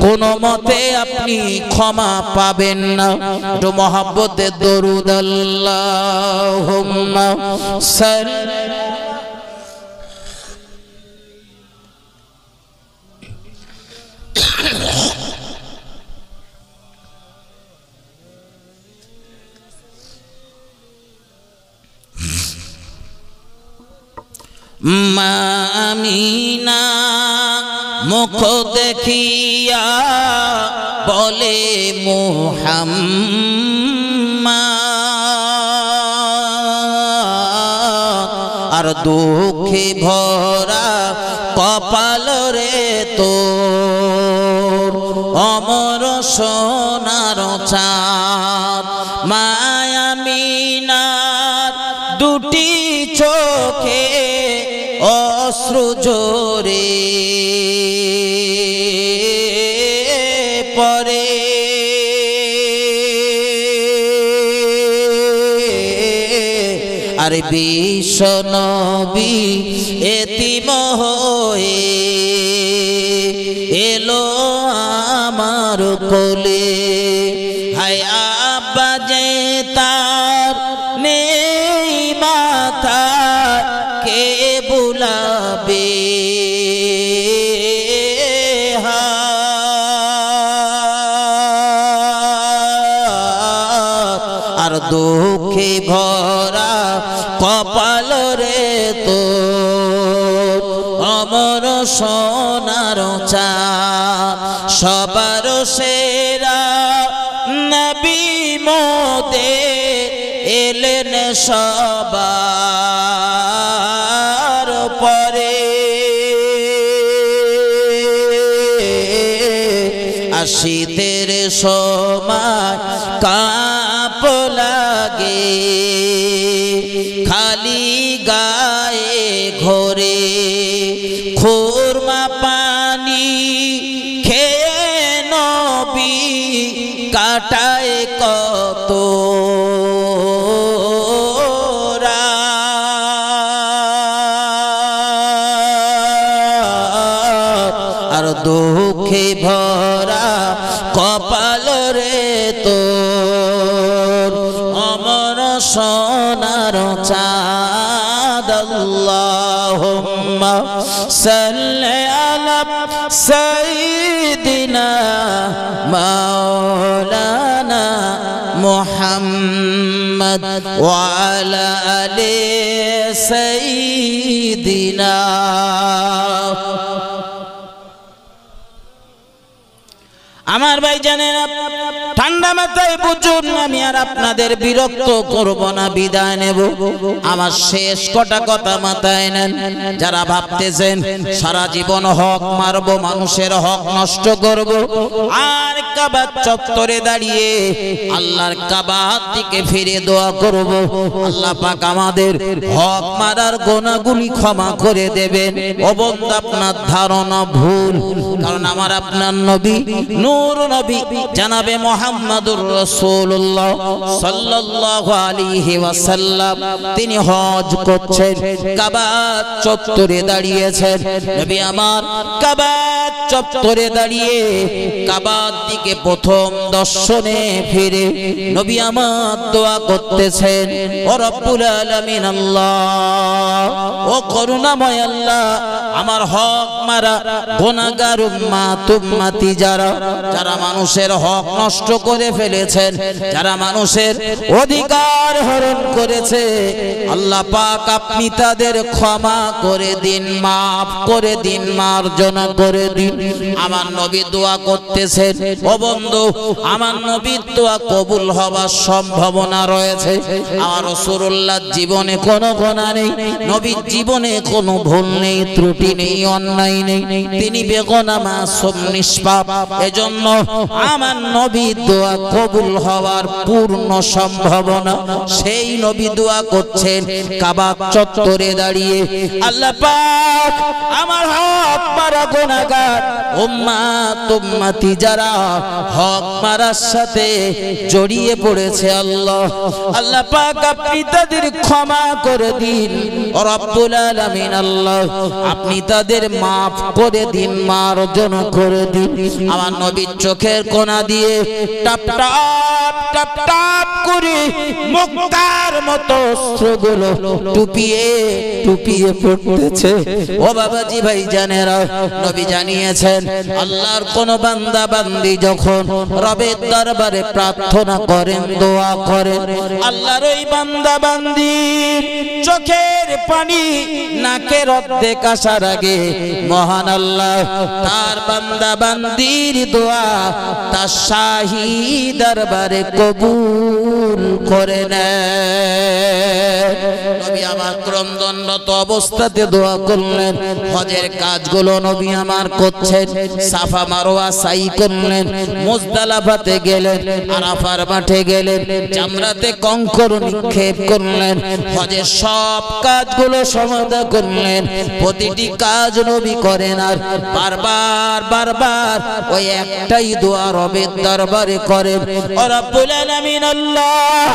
কোনো মতে আপনি ক্ষমা পাবেন না। একটু মহব্বতে দরুদ আল্লাহুম্মা সাল্লি মা আমিনা মুখ দেখিয়া বলে মুহাম্মদ, আর দুঃখে ভরা কপাল রে তোর অমর সোনার চাঁদ। মা আমিনার দুটি চোখে অশ্রু ঝরে পড়ে, আর বিশ্ব নবী এতিম হয়ে এলো আমার কোলে। হায় আব্বা যে তার নেই মাথা কে বুলাবে, আর দুঃখে ভরা কপাল রে তোর অমর সোনার চাঁদ। সবার সেরা নবী মোদের এলেন সবার পরে আসিতের সময় কাঁপ লাগে খালি গায়ে ঘোরে খুরমা পানি খেয়ে নবী কাটায় কত আর দুঃখে ভরা কপাল রে তোর অমর সোনার চাঁদ আল্লাহুম্মা সাল্লি আলা সাইয়্যিদিনা মাওলানা মুহাম্মদ ওয়া আলা আলি সাইয়্যিদিনা। আমার ভাই জানেন ঠান্ডা মাথায় বুঝুন, আমি আর আপনাদের বিরক্ত করব না, বিদায় নেব। আমার শেষ কটা কথা মাথায় নেন। যারা ভাবতেছেন সারা জীবন হক মারব, মানুষের হক নষ্ট করব, আর কাবা চত্বরে দাঁড়িয়ে আল্লাহর কাবার দিকে ফিরে দোয়া করব আল্লাহ পাক আমাদের হক মারার গুনাহগুলি ক্ষমা করে দেবেন, ও বন্ধু আপনার ধারণা ভুল। কারণ আমার আপনার নবী নূর নবী জানাবে মুহাম্মদুর রাসূলুল্লাহ সাল্লাল্লাহু আলাইহি ওয়াসাল্লাম তিনি হজ করছেন, কাবা চত্বরে দাঁড়িয়েছেন। নবী আমার কাবা চত্বরে দাঁড়িয়ে কাবার দিকে প্রথম দর্শনে ফিরে নবী আমার দোয়া করতেছেন, ও রব্বুল আলামিন আল্লাহ, ও করুণাময় আল্লাহ, আমার হক মারা গুনাহগার উম্মত উম্মতি যারা মানুষের হক নষ্ট করে ফেলেছেন, যারা মানুষের অধিকার হরণ করেছে, আল্লাহ পাক আপনি তাদের ক্ষমা করে দিন, মাফ করে দিন, মার্জনা করে দিন। আমার নবী দোয়া করতেছেন, ও বন্ধু আমার নবীর দোয়া কবুল হবার সম্ভাবনা রয়েছে। আর রাসূলুল্লাহ জীবনে কোনো গুনাহ নেই, নবীর জীবনে কোনো ভুল নেই, ত্রুটি নেই, অন্যায় নেই, তিনি বেগুনাহ মাসুম নিষ্পাপ। এজন্য আমার নবীর দোয়া কবুল হওয়ার পূর্ণ সম্ভাবনা। সেই নবী দোয়া করছেন কাবা চত্বরে দাঁড়িয়ে, আল্লাহ পাক আমার হক মারা গুনাহগার উম্মত উম্মতি যারা হক মারার সাথে জড়িয়ে পড়েছে, আল্লাহ পাক আপনি তাদের ক্ষমা করে দিন, ও রব্বুল আলামিন আল্লাহ আপনি তাদের মাফ করে দিন, মার্জনা করে দিন। আমার নবীর চোখের কোনা দিয়ে টাপ টাপ টাপ টাপ করে মুক্তার মতো অশ্রুগুলো টুপিয়ে টুপিয়ে পড়তেছে। ও বাবাজি ভাই জানেরা, নবী জানিয়েছেন আল্লাহর কোন বান্দা বান্দি যখন রবের দরবারে প্রার্থনা করেন, দোয়া করেন, আল্লাহর ওই বান্দা বান্দির চোখের পানি নাকের অর্ধেক আসার আগে মহান আল্লাহ তার বান্দা বান্দির দোয়া তার শাহী দরবারে কবুল করে নেয়। নবী আমার ক্রন্দনরত অবস্থাতে দোয়া করলেন, হজের কাজগুলো নবী আমার করছেন, সাফা মারওয়া সাই করলেন, মুজদালিফাতে গেলেন, আরাফার মাঠে গেলেন, জামরাতে কঙ্কর নিক্ষেপ করলেন, হজের সব কাজগুলো সমাধা করলেন। প্রতিটি কাজ নবী করেন আর বারবার বারবার ওই একটাই দোয়া রবের দরবারে করেন, ও রব্বুল আলামিন আল্লাহ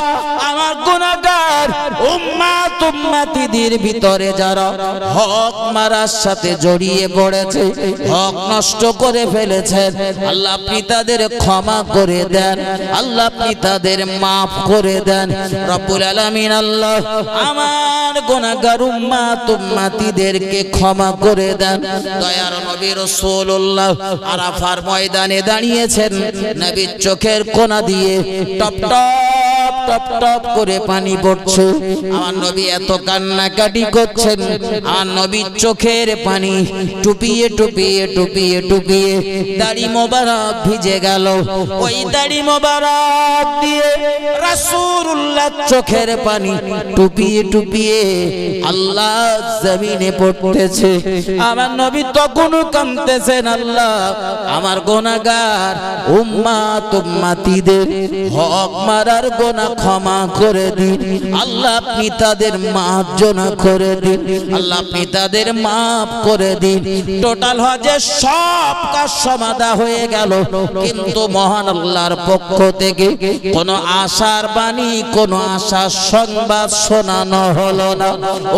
আমার গুনাহগার উম্মত উম্মতিদের ভিতরে যারা হক মারার সাথে জড়িয়ে পড়েছে, হক নষ্ট করে ফেলেছেন, আল্লাহ আপনি তাদের ক্ষমা করে দেন, আল্লাহ আপনি তাদের মাফ করে দেন। রব্বুল আলামিন আল্লাহ আমার গুনাহগার উম্মত উম্মতিদেরকে ক্ষমা করে দেন। দয়ার নবী রাসূলুল্লাহ আরাফার ময়দানে দাঁড়িয়েছেন, নবীর চোখের কোনা দিয়ে টপ টপ টপ টপ করে পানি পড়ছে। আমার নবী এত কান্নাকাটি করছেন, আমার নবীর চোখের পানি টুপিয়ে টুপিয়ে টুপিয়ে টুপিয়ে দাড়ি মোবারক ভিজে গেল। ওই দাড়ি মোবারক দিয়ে রাসূলুল্লাহ চোখের পানি টুপিয়ে টুপিয়ে আল্লাহ জমিনে পড়তেছে। আমার নবী তখন কাঁদতেছেন, আল্লাহ আমার গুনাহগার উম্মত উম্মতিদের হক মারার গুনাহ ক্ষমা করে দিন। আল্লাহ আপনি তাদের মার্জনা করে দিন, আল্লাহ আপনি তাদের মাফ করে দিন। টোটাল হজের সব কাজ সমাধা হয়ে গেল, কিন্তু মহান আল্লাহর পক্ষ থেকে কোনো আশার বাণী, কোনো আশার সংবাদ শোনানো হলো না।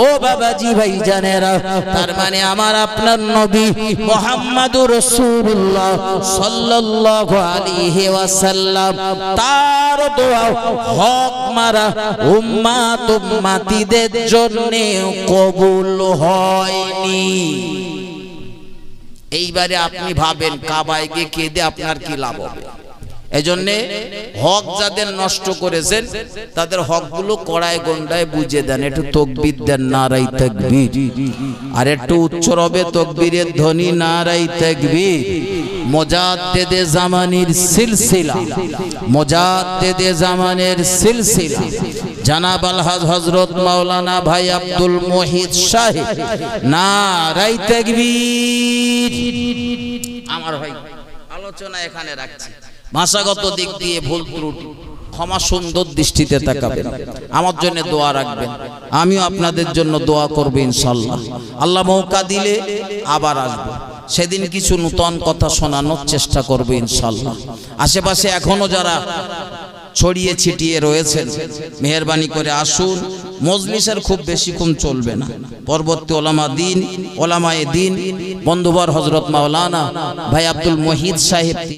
ও বাবাজি ভাই জানেরা, তার মানে আমার আপনার নবী মুহাম্মদুর রাসূলুল্লাহ সাল্লাল্লাহু আলাইহি ওয়াসাল্লাম তার দোয়া হক মারা উম্মত উম্মতিদের জন্য কবুল হয়নি। এইবারে আপনি ভাবেন কাবায় গিয়ে কেঁদে আপনার কি লাভ হবে? এজন্যে হক যাদের নষ্ট করেছেন তাদের হকগুলো কড়ায় গন্ডায় বুঝে দেন। একটু তাকবীর দেন, নারায়ে তাকবীর। আর একটু উচ্চ রবে তাকবীরের ধ্বনি, নারায়ে তাকবীর। মুজাদ্দিদে জামানের সিলসিলা, মুজাদ্দিদে জামানের সিলসিলা জনাব আলহাজ হযরত মাওলানা ভাই আব্দুল মুহিত সাহেব, নারায়ে তাকবীর। আমার ভাই আলোচনা এখানে রাখছি। ভাষাগত দিক দিয়ে ভুল ত্রুটি ক্ষমা সুন্দর দৃষ্টিতে তাকাবেন, আমার জন্য দোয়া রাখবেন, আমিও আপনাদের জন্য দোয়া করব ইনশাআল্লাহ। আল্লাহ মৌকা দিলে আবার আসব, সেদিন কিছু নতুন কথা শোনানোর চেষ্টা করব ইনশাআল্লাহ। আশেপাশে এখনো যারা ছড়িয়ে ছিটিয়ে রয়েছেন মেহেরবানি করে আসুন। মজলিসের খুব বেশিক্ষণ চলবে না। পরবর্তী ওলামায়ে দ্বীন বন্ধুবর হযরত মাওলানা ভাই আব্দুল মুহিত সাহেব